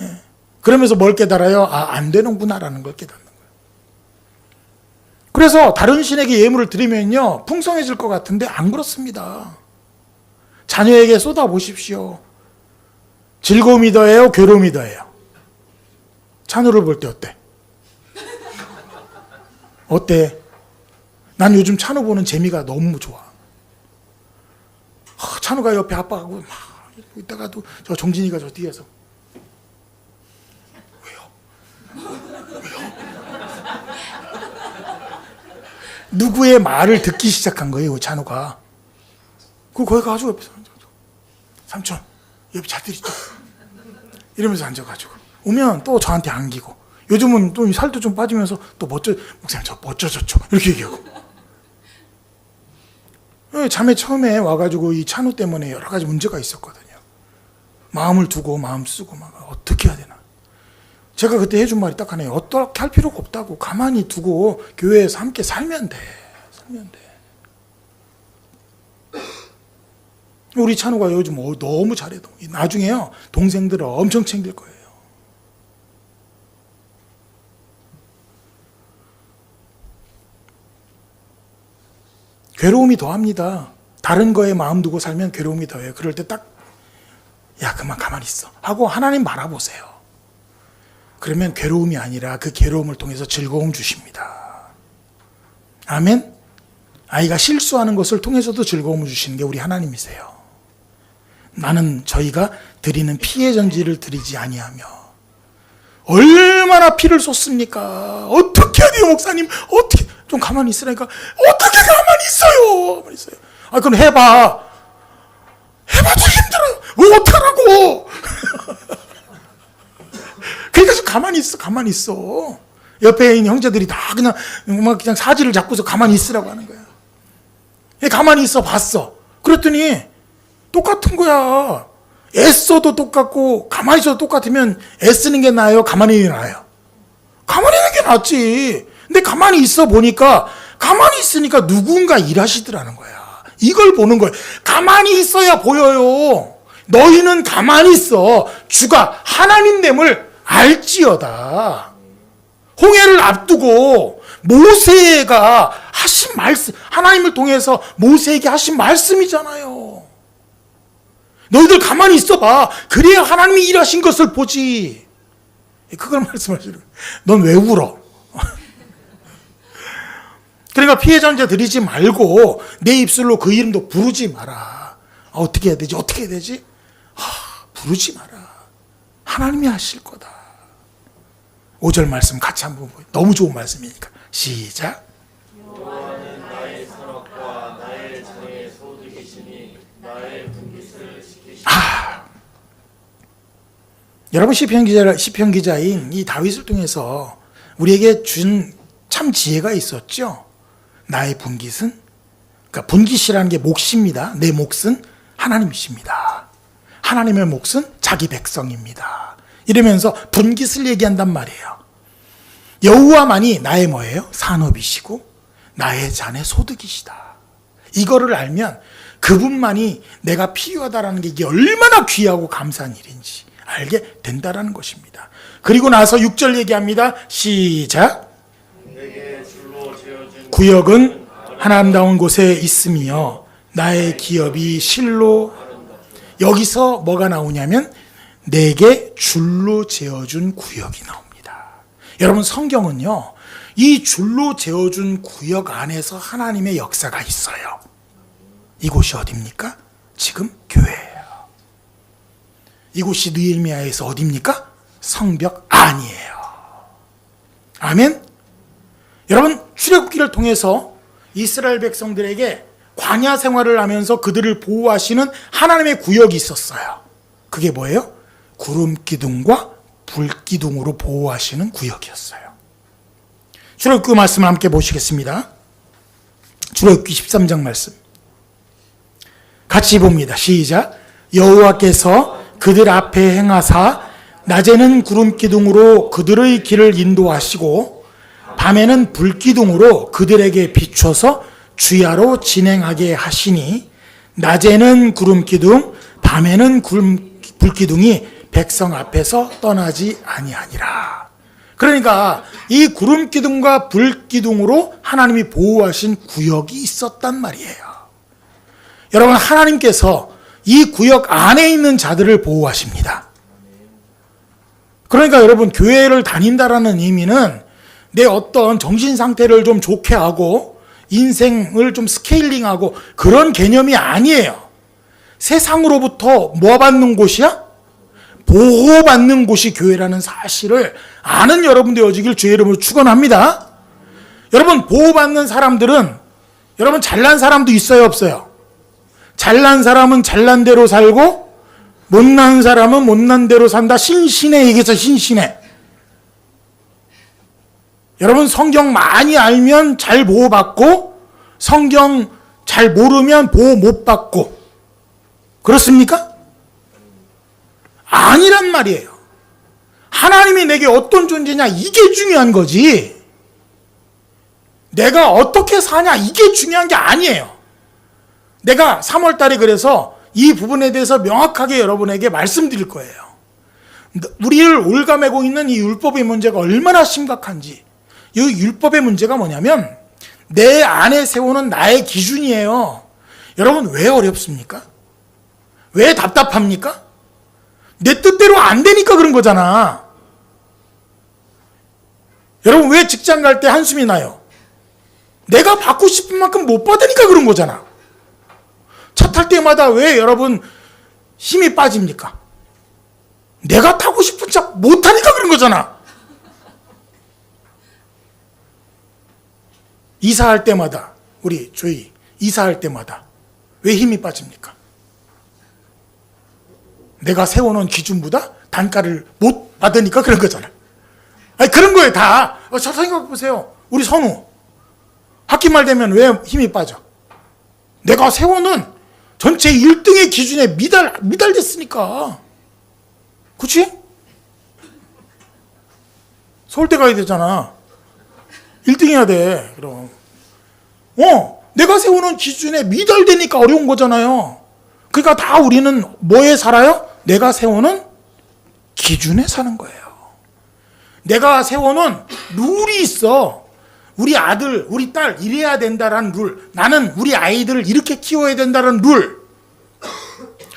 예. 그러면서 뭘 깨달아요? 안 되는구나라는 걸 깨닫는 거예요. 그래서 다른 신에게 예물을 드리면요 풍성해질 것 같은데 안 그렇습니다. 자녀에게 쏟아보십시오. 즐거움이 더해요? 괴로움이 더해요? 찬우를 볼 때 어때? 어때? 난 요즘 찬우 보는 재미가 너무 좋아. 찬우가 옆에 아빠하고 막 있다가도 저 정진이가 저 뒤에서 왜요? 누구의 말을 듣기 시작한 거예요, 찬우가. 거기 가지고 옆에서 삼촌 옆에 잘들 있죠? 이러면서 앉아가지고 오면 또 저한테 안기고 요즘은 또 살도 좀 빠지면서 또 목사님 저 멋져졌죠 이렇게 얘기하고. 자매 처음에 와가지고 이 찬우 때문에 여러 가지 문제가 있었거든요. 마음을 두고 마음 쓰고 막 어떻게 해야 되나. 제가 그때 해준 말이 딱 하네요. 어떻게 할 필요가 없다고. 가만히 두고 교회에서 함께 살면 돼. 살면 돼. 우리 찬우가 요즘 너무 잘해. 나중에요, 동생들을 엄청 챙길 거예요. 괴로움이 더합니다. 다른 거에 마음 두고 살면 괴로움이 더해요. 그럴 때 딱, 야, 그만 가만히 있어 하고 하나님 바라보세요. 그러면 괴로움이 아니라 그 괴로움을 통해서 즐거움 주십니다. 아멘. 아이가 실수하는 것을 통해서도 즐거움을 주시는 게 우리 하나님이세요. 나는 저희가 드리는 피해 전지를 드리지 아니하며. 얼마나 피를 쏟습니까? 어떻게 해야 돼요, 목사님? 어떻게? 좀 가만히 있으라니까. 어떻게 가만히 있어요? 가만히 있어요. 아, 그럼 해봐도 힘들어요. 왜 어떡하라고? 그러니까 좀 가만히 있어. 옆에 있는 형제들이 다 그냥 사지를 잡고서 가만히 있으라고 하는 거야. 가만히 있어 봤어. 그랬더니 똑같은 거야. 애써도 똑같고 가만히 있어도 똑같으면 애쓰는 게 나아요? 가만히 있는 게 나아요? 가만히 있는 게 낫지. 근데 가만히 있어 보니까, 가만히 있으니까 누군가 일하시더라는 거야. 이걸 보는 거예요. 가만히 있어야 보여요. 너희는 가만히 있어. 주가 하나님됨을 알지어다. 홍해를 앞두고 모세가 하신 말씀, 하나님을 통해서 모세에게 하신 말씀이잖아요. 너희들 가만히 있어봐. 그래야 하나님이 일하신 것을 보지. 그걸 말씀하시는 거예요. 넌 왜 울어? 그러니까 피해 전제 드리지 말고 내 입술로 그 이름도 부르지 마라. 어떻게 해야 되지? 어떻게 해야 되지? 부르지 마라. 하나님이 하실 거다. 5절 말씀 같이 한번 보여요. 너무 좋은 말씀이니까. 시작. 여호와는 나의 산업과 나의 장의 소득이시니 나의 분깃을 지키시니. 여러분, 시편 기자인 이 다윗을 통해서 우리에게 준 참 지혜가 있었죠. 나의 분깃은, 그러니까 분깃이라는 게 몫입니다. 내 몫은 하나님이십니다. 하나님의 몫은 자기 백성입니다. 이러면서 분깃을 얘기한단 말이에요. 여호와만이 나의 뭐예요? 산업이시고 나의 잔의 소득이시다. 이거를 알면 그분만이 내가 필요하다라는 게 이게 얼마나 귀하고 감사한 일인지 알게 된다라는 것입니다. 그리고 나서 6절 얘기합니다. 시작. 내게 줄로 지어진 구역은 하나님다운 곳에 있으며 나의 기업이 실로. 여기서 뭐가 나오냐면 내게 줄로 재어준 구역이 나옵니다. 여러분, 성경은요, 이 줄로 재어준 구역 안에서 하나님의 역사가 있어요. 이곳이 어디입니까? 지금 교회예요. 이곳이 느헤미야에서 어디입니까? 성벽 안이에요. 아멘. 여러분, 출애굽기를 통해서 이스라엘 백성들에게 광야 생활을 하면서 그들을 보호하시는 하나님의 구역이 있었어요. 그게 뭐예요? 구름 기둥과 불 기둥으로 보호하시는 구역이었어요. 출애굽기 말씀을 함께 보시겠습니다. 출애굽기 13장 말씀 같이 봅니다. 시작. 여호와께서 그들 앞에 행하사 낮에는 구름 기둥으로 그들의 길을 인도하시고 밤에는 불 기둥으로 그들에게 비춰서 주야로 진행하게 하시니 낮에는 구름 기둥 밤에는 불 기둥이 백성 앞에서 떠나지 아니하니라. 그러니까 이 구름 기둥과 불 기둥으로 하나님이 보호하신 구역이 있었단 말이에요. 여러분, 하나님께서 이 구역 안에 있는 자들을 보호하십니다. 그러니까 여러분, 교회를 다닌다라는 의미는 내 어떤 정신 상태를 좀 좋게 하고 인생을 좀 스케일링하고 그런 개념이 아니에요. 세상으로부터 뭐 받는 곳이야? 보호받는 곳이 교회라는 사실을 아는 여러분 되어지길 주의 이름으로 축원합니다. 여러분, 보호받는 사람들은, 여러분, 잘난 사람도 있어요, 없어요? 잘난 사람은 잘난 대로 살고 못난 사람은 못난 대로 산다. 신신의 얘기죠, 신신의. 여러분, 성경 많이 알면 잘 보호받고 성경 잘 모르면 보호 못 받고 그렇습니까? 아니란 말이에요. 하나님이 내게 어떤 존재냐 이게 중요한 거지. 내가 어떻게 사냐 이게 중요한 게 아니에요. 내가 3월 달에 그래서 이 부분에 대해서 명확하게 여러분에게 말씀드릴 거예요. 우리를 올가매고 있는 이 율법의 문제가 얼마나 심각한지. 이 율법의 문제가 뭐냐면 내 안에 세우는 나의 기준이에요. 여러분 왜 어렵습니까? 왜 답답합니까? 내 뜻대로 안 되니까 그런 거잖아. 여러분 왜 직장 갈 때 한숨이 나요? 내가 받고 싶은 만큼 못 받으니까 그런 거잖아. 차 탈 때마다 왜 여러분 힘이 빠집니까? 내가 타고 싶은 차 못 타니까 그런 거잖아. 이사할 때마다 우리 조이 이사할 때마다 왜 힘이 빠집니까? 내가 세워놓은 기준보다 단가를 못 받으니까 그런 거잖아. 아니 그런 거에 다. 잘 생각해 보세요. 우리 선우 학기 말 되면 왜 힘이 빠져? 내가 세워놓은 전체 1등의 기준에 미달됐으니까. 그렇지? 서울대 가야 되잖아. 1등 해야 돼. 그럼 내가 세우는 기준에 미달되니까 어려운 거잖아요. 그러니까 다 우리는 뭐에 살아요? 내가 세우는 기준에 사는 거예요. 내가 세우는 룰이 있어. 우리 아들, 우리 딸 이래야 된다라는 룰. 나는 우리 아이들을 이렇게 키워야 된다는 룰.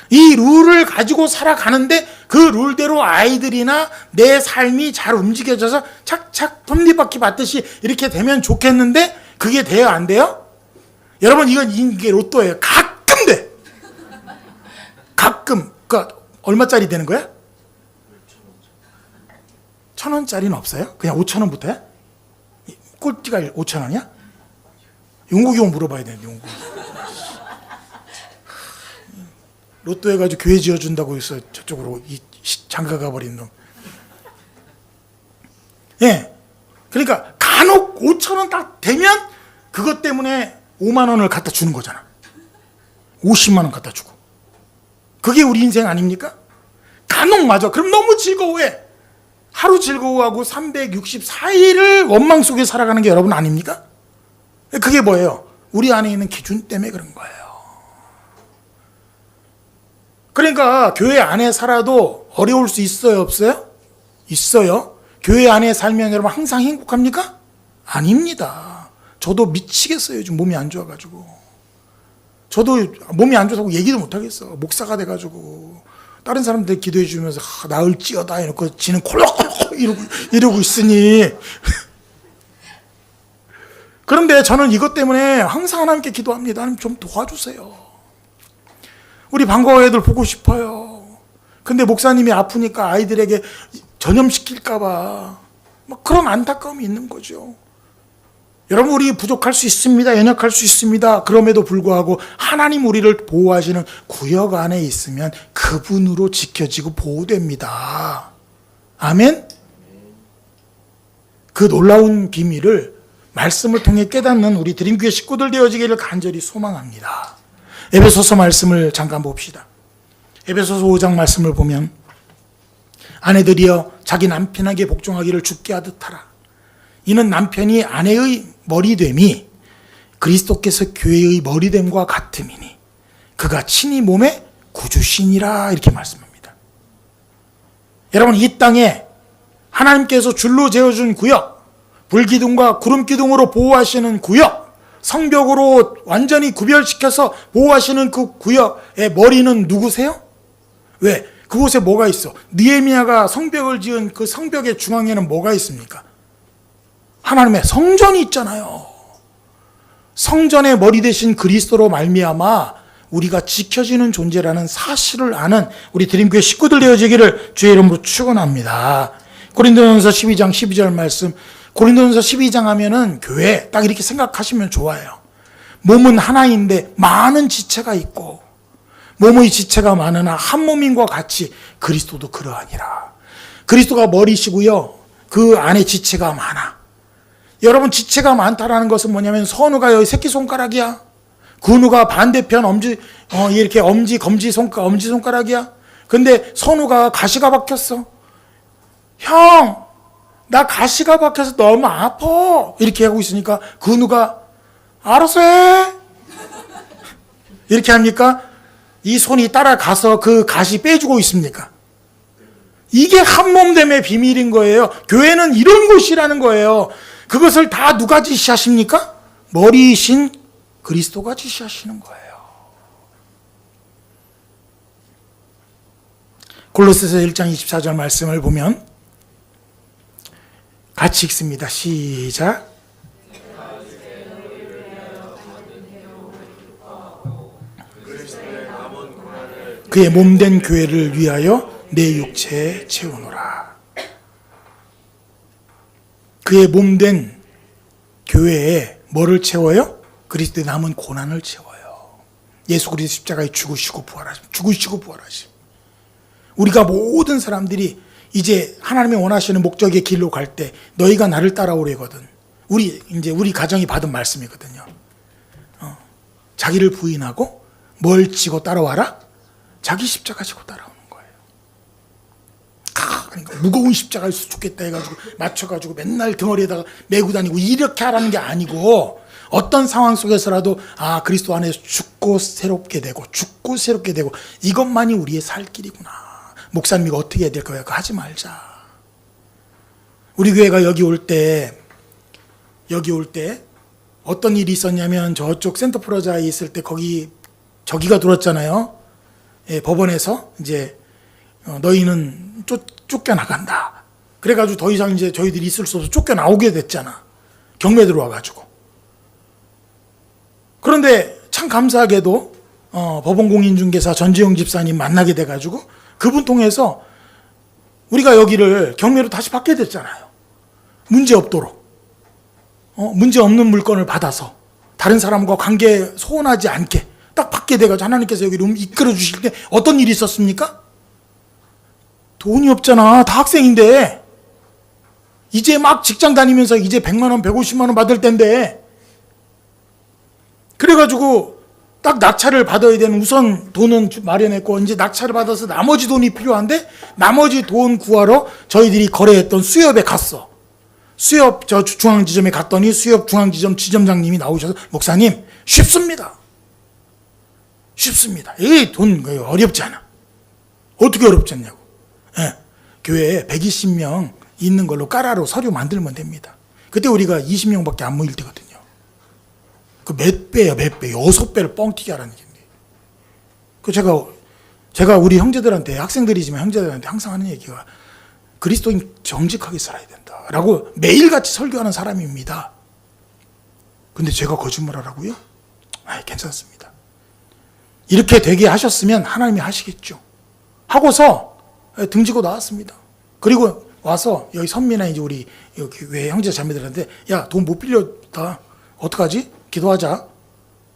이 룰을 가지고 살아가는데 그 룰대로 아이들이나 내 삶이 잘 움직여져서 착착 톱니바퀴 받듯이 이렇게 되면 좋겠는데 그게 돼요? 안 돼요? 여러분 이게 로또예요. 가끔 돼. 가끔. 그러니까 얼마짜리 되는 거야? 1,000원짜리는 없어요? 그냥 5,000원부터야? 꼴찌가 5,000원이야? 용국이 형 물어봐야 되는데 용국이. 로또 해가지고 교회 지어준다고 해서 저쪽으로 장가 가버린 놈. 예. 그러니까 간혹 5,000원 딱 되면 그것 때문에 5만 원을 갖다 주는 거잖아. 50만 원 갖다 주고. 그게 우리 인생 아닙니까? 간혹 맞아. 그럼 너무 즐거워해. 하루 즐거워하고 364일을 원망 속에 살아가는 게 여러분 아닙니까? 그게 뭐예요? 우리 안에 있는 기준 때문에 그런 거예요. 그러니까 교회 안에 살아도 어려울 수 있어요, 없어요? 있어요. 교회 안에 살면 여러분 항상 행복합니까? 아닙니다. 저도 미치겠어요. 요즘 몸이 안 좋아가지고. 저도 몸이 안 좋다고 얘기도 못하겠어. 목사가 돼가지고 다른 사람들 기도해 주면서 나을지어다 이러고 지는 콜록콜록 이러고 있으니. 그런데 저는 이것 때문에 항상 하나님께 기도합니다. 하나님 좀 도와주세요. 우리 방과후 애들 보고 싶어요. 근데 목사님이 아프니까 아이들에게 전염시킬까봐 막 그런 안타까움이 있는 거죠. 여러분 우리 부족할 수 있습니다. 연약할 수 있습니다. 그럼에도 불구하고 하나님 우리를 보호하시는 구역 안에 있으면 그분으로 지켜지고 보호됩니다. 아멘? 그 놀라운 비밀을 말씀을 통해 깨닫는 우리 드림교회 식구들 되어지기를 간절히 소망합니다. 에베소서 말씀을 잠깐 봅시다. 에베소서 5장 말씀을 보면 아내들이여 자기 남편에게 복종하기를 주께 하듯 하라. 이는 남편이 아내의 머리됨이 그리스도께서 교회의 머리됨과 같음이니 그가 친히 몸의 구주시니라 이렇게 말씀합니다. 여러분 이 땅에 하나님께서 줄로 재어준 구역, 불기둥과 구름기둥으로 보호하시는 구역, 성벽으로 완전히 구별시켜서 보호하시는 그 구역의 머리는 누구세요? 왜? 그곳에 뭐가 있어? 느헤미야가 성벽을 지은 그 성벽의 중앙에는 뭐가 있습니까? 하나님의 성전이 있잖아요. 성전의 머리 대신 그리스도로 말미암아 우리가 지켜지는 존재라는 사실을 아는 우리 드림교회 식구들 되어지기를 주의 이름으로 축원합니다. 고린도전서 12장 12절 말씀. 고린도전서 12장 하면은 교회 딱 이렇게 생각하시면 좋아요. 몸은 하나인데 많은 지체가 있고 몸의 지체가 많으나 한 몸인과 같이 그리스도도 그러하니라. 그리스도가 머리시고요. 그 안에 지체가 많아. 여러분 지체가 많다라는 것은 뭐냐면 선우가 여기 새끼손가락이야. 근우가 반대편 이렇게 엄지손가락이야. 근데 선우가 가시가 박혔어. 형, 나 가시가 박혀서 너무 아파. 이렇게 하고 있으니까 그 누가 알아서 해. 이렇게 합니까? 이 손이 따라가서 그 가시 빼주고 있습니까? 이게 한몸됨의 비밀인 거예요. 교회는 이런 곳이라는 거예요. 그것을 다 누가 지시하십니까? 머리이신 그리스도가 지시하시는 거예요. 골로새서 1장 24절 말씀을 보면 같이 읽습니다. 시작. 그의 몸된 교회를 위하여 내 육체에 채우노라. 그의 몸된 교회에 뭐를 채워요? 그리스도의 남은 고난을 채워요. 예수 그리스도 십자가에 죽으시고 부활하심. 우리가 모든 사람들이 이제 하나님이 원하시는 목적의 길로 갈 때 너희가 나를 따라오래거든. 우리 가정이 받은 말씀이거든요. 자기를 부인하고 뭘 지고 따라와라? 자기 십자가 지고 따라오는 거예요. 그러니까 무거운 십자가를 죽겠다 해가지고 맞춰가지고 맨날 덩어리에다가 메고 다니고 이렇게 하라는 게 아니고 어떤 상황 속에서라도 그리스도 안에서 죽고 새롭게 되고 이것만이 우리의 살 길이구나. 목사님이 어떻게 해야 될까요? 그거 하지 말자. 우리 교회가 여기 올 때 어떤 일이 있었냐면 저쪽 센터프라자에 있을 때 저기가 들었잖아요. 예, 법원에서 이제 너희는 쫓겨나간다. 그래가지고 더 이상 이제 저희들이 있을 수 없어서 쫓겨나오게 됐잖아. 경매 들어와가지고. 그런데 참 감사하게도 법원공인중개사 전지영 집사님 만나게 돼가지고 그분 통해서 우리가 여기를 경매로 다시 받게 됐잖아요. 문제 없도록. 문제 없는 물건을 받아서 다른 사람과 관계 소원하지 않게 딱 받게 돼가지고 하나님께서 여기를 이끌어 주실 때 어떤 일이 있었습니까? 돈이 없잖아. 다 학생인데. 이제 막 직장 다니면서 이제 100만 원, 150만 원 받을 때인데. 그래가지고 딱 낙찰을 받아야 되는 우선 돈은 마련했고 이제 낙찰을 받아서 나머지 돈이 필요한데 나머지 돈 구하러 저희들이 거래했던 수협에 갔어. 수협 중앙지점에 갔더니 수협 중앙지점 지점장님이 나오셔서 목사님 쉽습니다. 이 돈 어렵지 않아. 어떻게 어렵지 않냐고. 예, 교회에 120명 있는 걸로 까라로 서류 만들면 됩니다. 그때 우리가 20명밖에 안 모일 때거든요. 그 몇 배야, 6배를 뻥튀기 하라는 얘기인데. 그 제가 우리 형제들한테, 학생들이지만 형제들한테 항상 하는 얘기가 그리스도인 정직하게 살아야 된다. 라고 매일같이 설교하는 사람입니다. 근데 제가 거짓말하라고요? 괜찮습니다. 이렇게 되게 하셨으면 하나님이 하시겠죠. 하고서 등지고 나왔습니다. 그리고 와서 여기 선미나 이제 우리 여기 왜 형제 자매들한테 야, 돈 못 빌렸다. 어떡하지? 기도하자.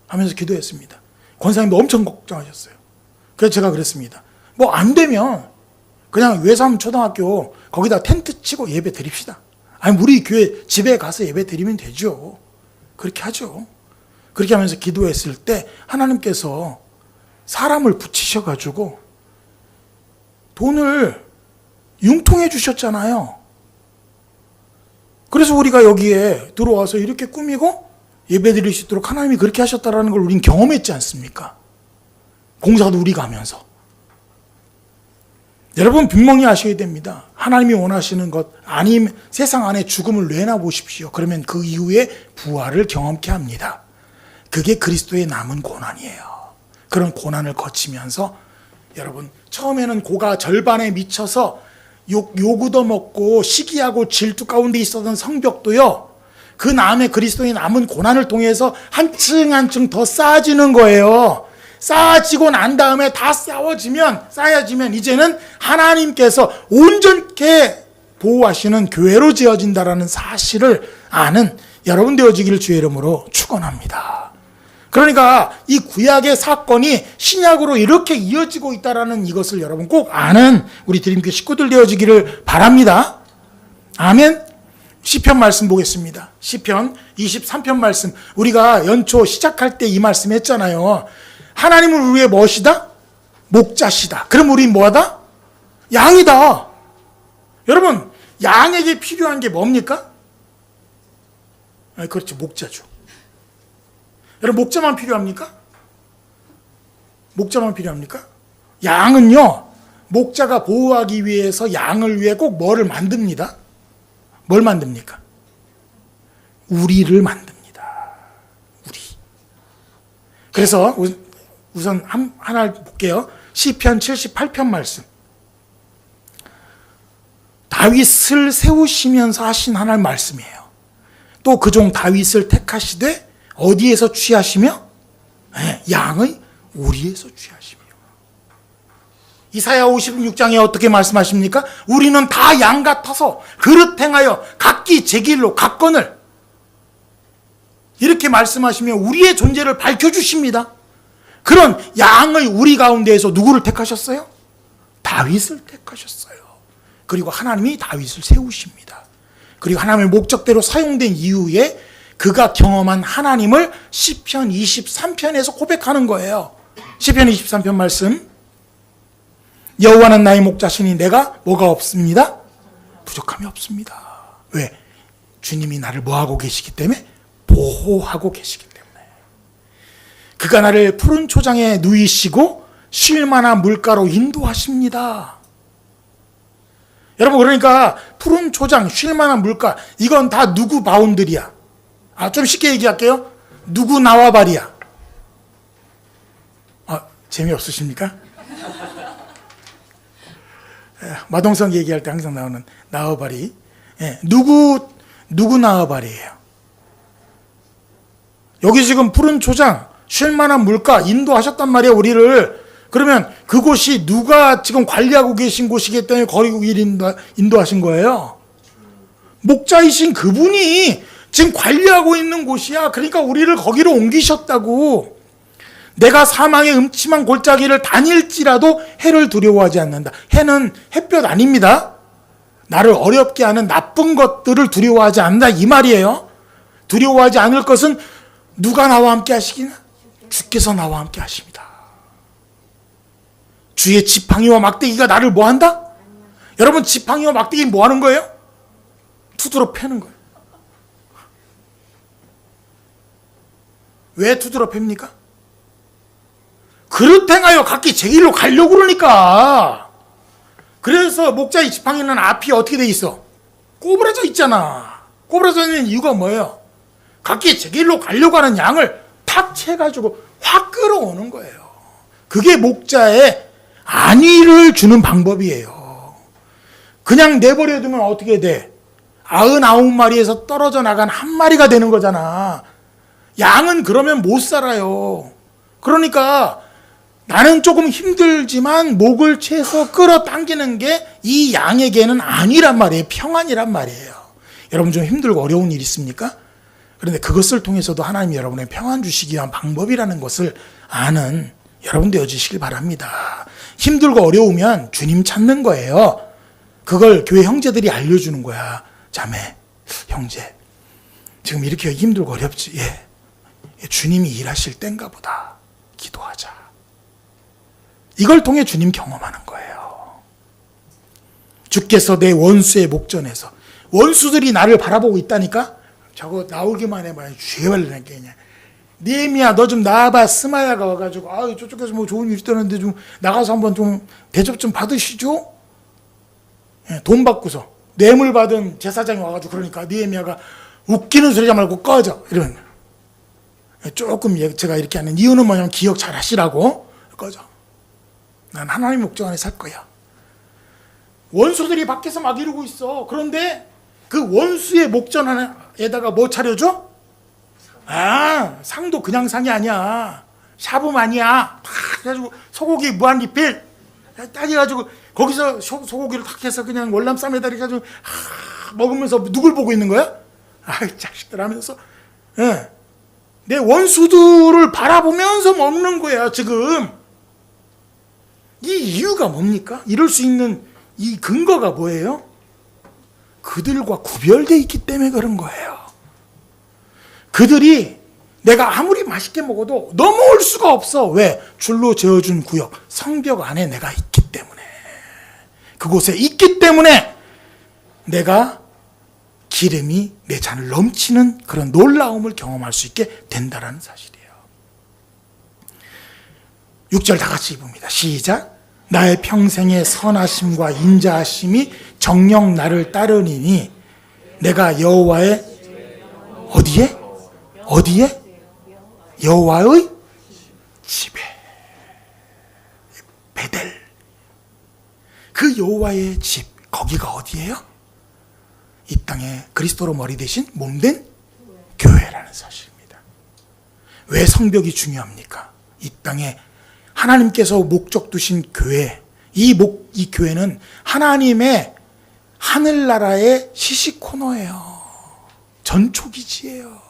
하면서 기도했습니다. 권사님도 엄청 걱정하셨어요. 그래서 제가 그랬습니다. 뭐 안 되면 그냥 외삼 초등학교 거기다 텐트 치고 예배 드립시다. 아니 우리 교회 집에 가서 예배 드리면 되죠. 그렇게 하죠. 그렇게 하면서 기도했을 때 하나님께서 사람을 붙이셔가지고 돈을 융통해 주셨잖아요. 그래서 우리가 여기에 들어와서 이렇게 꾸미고 예배 드릴 수 있도록 하나님이 그렇게 하셨다는 걸 우리는 경험했지 않습니까? 공사도 우리가 하면서. 여러분 분명히 아셔야 됩니다. 하나님이 원하시는 것 아니면 세상 안에 죽음을 내놔 보십시오. 그러면 그 이후에 부활을 경험케 합니다. 그게 그리스도의 남은 고난이에요. 그런 고난을 거치면서 여러분 처음에는 고가 절반에 미쳐서 요구도 먹고 시기하고 질투 가운데 있었던 성벽도요. 그 다음에 그리스도의 남은 고난을 통해서 한층 한층 더 쌓아지는 거예요. 쌓아지고 난 다음에 다 쌓여지면 이제는 하나님께서 온전케 보호하시는 교회로 지어진다라는 사실을 아는 여러분 되어지기를 주의 이름으로 축원합니다. 그러니까 이 구약의 사건이 신약으로 이렇게 이어지고 있다라는 이것을 여러분 꼭 아는 우리 드림교회 식구들 되어지기를 바랍니다. 아멘. 시편 말씀 보겠습니다. 시편 23편 말씀. 우리가 연초 시작할 때 이 말씀 했잖아요. 하나님은 우리의 무엇이다? 목자시다. 그럼 우린 뭐하다? 양이다. 여러분 양에게 필요한 게 뭡니까? 그렇죠. 목자죠. 여러분, 목자만 필요합니까? 목자만 필요합니까? 양은요, 목자가 보호하기 위해서 양을 위해 꼭 뭐를 만듭니다? 뭘 만듭니까? 우리를 만듭니다. 우리. 그래서 우선 하나 볼게요. 시편 78편 말씀. 다윗을 세우시면서 하신 하나님 말씀이에요. 또 그 종 다윗을 택하시되 어디에서 취하시며? 양의 우리에서 취하시며. 이사야 56장에 어떻게 말씀하십니까? 우리는 다 양 같아서 그릇 행하여 각기 제 길로 갔거늘. 이렇게 말씀하시며 우리의 존재를 밝혀주십니다. 그런 양의 우리 가운데에서 누구를 택하셨어요? 다윗을 택하셨어요. 그리고 하나님이 다윗을 세우십니다. 그리고 하나님의 목적대로 사용된 이후에 그가 경험한 하나님을 시편 23편에서 고백하는 거예요. 시편 23편 말씀. 여호와는 나의 목자시니 내가 뭐가 없습니다? 부족함이 없습니다. 왜? 주님이 나를 뭐하고 계시기 때문에? 보호하고 계시기 때문에. 그가 나를 푸른 초장에 누이시고 쉴 만한 물가로 인도하십니다. 여러분, 그러니까 푸른 초장, 쉴 만한 물가, 이건 다 누구 바운드리야? 좀 쉽게 얘기할게요. 누구 나와바리야? 재미없으십니까? 마동석 얘기할 때 항상 나오는 나와바리. 누구 나와바리예요? 여기 지금 푸른 초장, 쉴 만한 물가 인도하셨단 말이에요, 우리를. 그러면 그곳이 누가 지금 관리하고 계신 곳이기 때문에 거기 인도하신 거예요. 목자이신 그분이 지금 관리하고 있는 곳이야. 그러니까 우리를 거기로 옮기셨다고. 내가 사망의 음침한 골짜기를 다닐지라도 해를 두려워하지 않는다. 해는 햇볕 아닙니다. 나를 어렵게 하는 나쁜 것들을 두려워하지 않는다, 이 말이에요. 두려워하지 않을 것은 누가 나와 함께 하시기나? 주께서 나와 함께 하십니다. 주의 지팡이와 막대기가 나를 뭐 한다? 여러분, 지팡이와 막대기 뭐 하는 거예요? 두드러 패는 거예요. 왜 두드러 팹니까? 그릇 행하여 각기 제 길로 가려고 그러니까. 그래서 목자의 지팡이는 앞이 어떻게 돼 있어? 꼬부라져 있잖아. 꼬부라져 있는 이유가 뭐예요? 각기 제 길로 가려고 하는 양을 탁 채가지고 확 끌어오는 거예요. 그게 목자의 안위를 주는 방법이에요. 그냥 내버려두면 어떻게 돼? 99마리에서 떨어져 나간 한 마리가 되는 거잖아. 양은 그러면 못 살아요. 그러니까 나는 조금 힘들지만 목을 채서 끌어당기는 게 이 양에게는 안위란 말이에요. 평안이란 말이에요. 여러분, 좀 힘들고 어려운 일 있습니까? 그런데 그것을 통해서도 하나님이 여러분의 평안 주시기 위한 방법이라는 것을 아는 여러분 되어주시길 바랍니다. 힘들고 어려우면 주님 찾는 거예요. 그걸 교회 형제들이 알려주는 거야. 자매, 형제, 지금 이렇게 힘들고 어렵지? 주님이 일하실 땐가 보다. 기도하자. 이걸 통해 주님 경험하는 거예요. 주께서 내 원수의 목전에서, 원수들이 나를 바라보고 있다니까? 저거 나오기만 해봐요. 죄벌레네, 그냥. 니에미야, 너 좀 나와봐. 스마야가 와가지고, 저쪽에서 뭐 좋은 일 있다는데 좀 나가서 한번 좀 대접 좀 받으시죠? 돈 받고서. 뇌물 받은 제사장이 와가지고 그러니까 니에미야가 웃기는 소리 하지 말고 꺼져. 이러는 거예요. 조금 제가 이렇게 하는 이유는 뭐냐면 기억 잘 하시라고. 꺼져. 난 하나님 목적 안에 살 거야. 원수들이 밖에서 막 이러고 있어. 그런데 그 원수의 목전 안에다가 뭐 차려줘? 상도 그냥 상이 아니야. 샤브 아니야. 탁 해가지고 소고기 무한 리필 딱 해가지고 거기서 소고기를 탁 해서 그냥 월남쌈에다 이렇게 해가지고 먹으면서 누굴 보고 있는 거야? 자식들 하면서 내 원수들을 바라보면서 먹는 거야 지금. 이 이유가 뭡니까? 이럴 수 있는 이 근거가 뭐예요? 그들과 구별되어 있기 때문에 그런 거예요. 그들이 내가 아무리 맛있게 먹어도 넘어올 수가 없어. 왜? 줄로 재어준 구역, 성벽 안에 내가 있기 때문에. 그곳에 있기 때문에 내가 기름이 내 잔을 넘치는 그런 놀라움을 경험할 수 있게 된다라는 사실이에요. 6절 다 같이 입습니다. 시작. 나의 평생의 선하심과 인자하심이 정녕 나를 따르니니 내가 여호와의 어디에? 여호와의 집에. 베델. 그 여호와의 집, 거기가 어디예요? 이 땅에 그리스도로 머리 대신 몸된 교회라는 사실입니다. 왜 성벽이 중요합니까? 이 땅에 하나님께서 목적 두신 교회, 이 교회는 하나님의 하늘나라의 시시코너예요. 전초기지예요.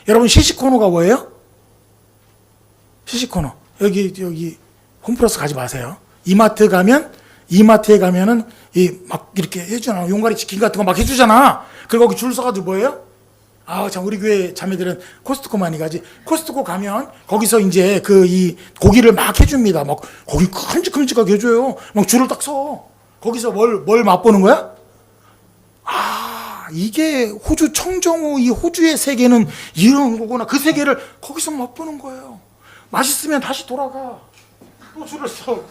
여러분, 시시코너가 뭐예요? 시시코너. 여기 홈플러스 가지 마세요. 이마트에 가면은 막 이렇게 해주잖아. 용가리 치킨 같은 거 막 해주잖아. 그리고 거기 줄 서가지고 뭐예요? 참, 우리 교회 자매들은 코스트코 많이 가지. 코스트코 가면 거기서 이제 이 고기를 막 해줍니다. 막 고기 큼직큼직하게 해줘요. 막 줄을 딱 서. 거기서 뭘 맛보는 거야? 이게 호주 청정호, 이 호주의 세계는 이런 거구나. 그 세계를 거기서 맛보는 거예요. 맛있으면 다시 돌아가. 또 줄을 서.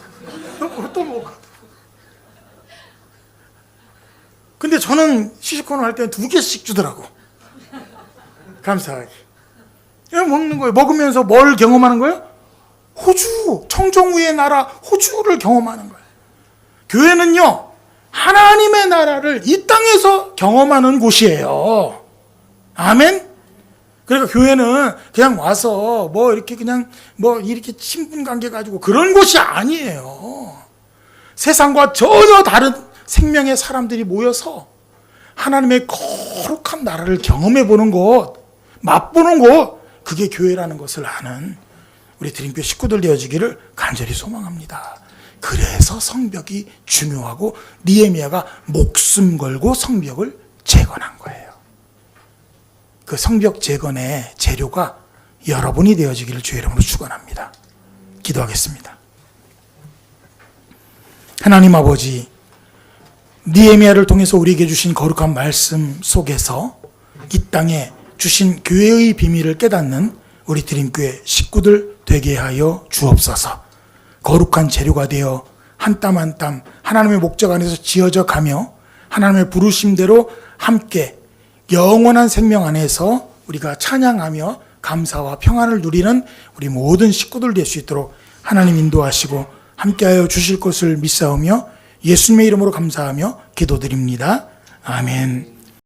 또 먹어. 근데 저는 시식코너 할 때 2개씩 주더라고. 감사하게. 먹는 거예요. 먹으면서 뭘 경험하는 거예요? 호주, 청정우의 나라, 호주를 경험하는 거예요. 교회는요, 하나님의 나라를 이 땅에서 경험하는 곳이에요. 아멘? 그러니까 교회는 그냥 와서 이렇게 친분 관계 가지고 그런 곳이 아니에요. 세상과 전혀 다른 생명의 사람들이 모여서 하나님의 거룩한 나라를 경험해 보는 것, 맛보는 것, 그게 교회라는 것을 아는 우리 드림교회 식구들 되어지기를 간절히 소망합니다. 그래서 성벽이 중요하고 느헤미야가 목숨 걸고 성벽을 재건한 거예요. 그 성벽 재건의 재료가 여러분이 되어지기를 주의 이름으로 축원합니다. 기도하겠습니다. 하나님 아버지, 느헤미야를 통해서 우리에게 주신 거룩한 말씀 속에서 이 땅에 주신 교회의 비밀을 깨닫는 우리 드림교회 식구들 되게 하여 주옵소서. 거룩한 재료가 되어 한 땀 한 땀 하나님의 목적 안에서 지어져 가며 하나님의 부르심대로 함께 영원한 생명 안에서 우리가 찬양하며 감사와 평안을 누리는 우리 모든 식구들 될 수 있도록 하나님 인도하시고 함께하여 주실 것을 믿사오며 예수님의 이름으로 감사하며 기도드립니다. 아멘.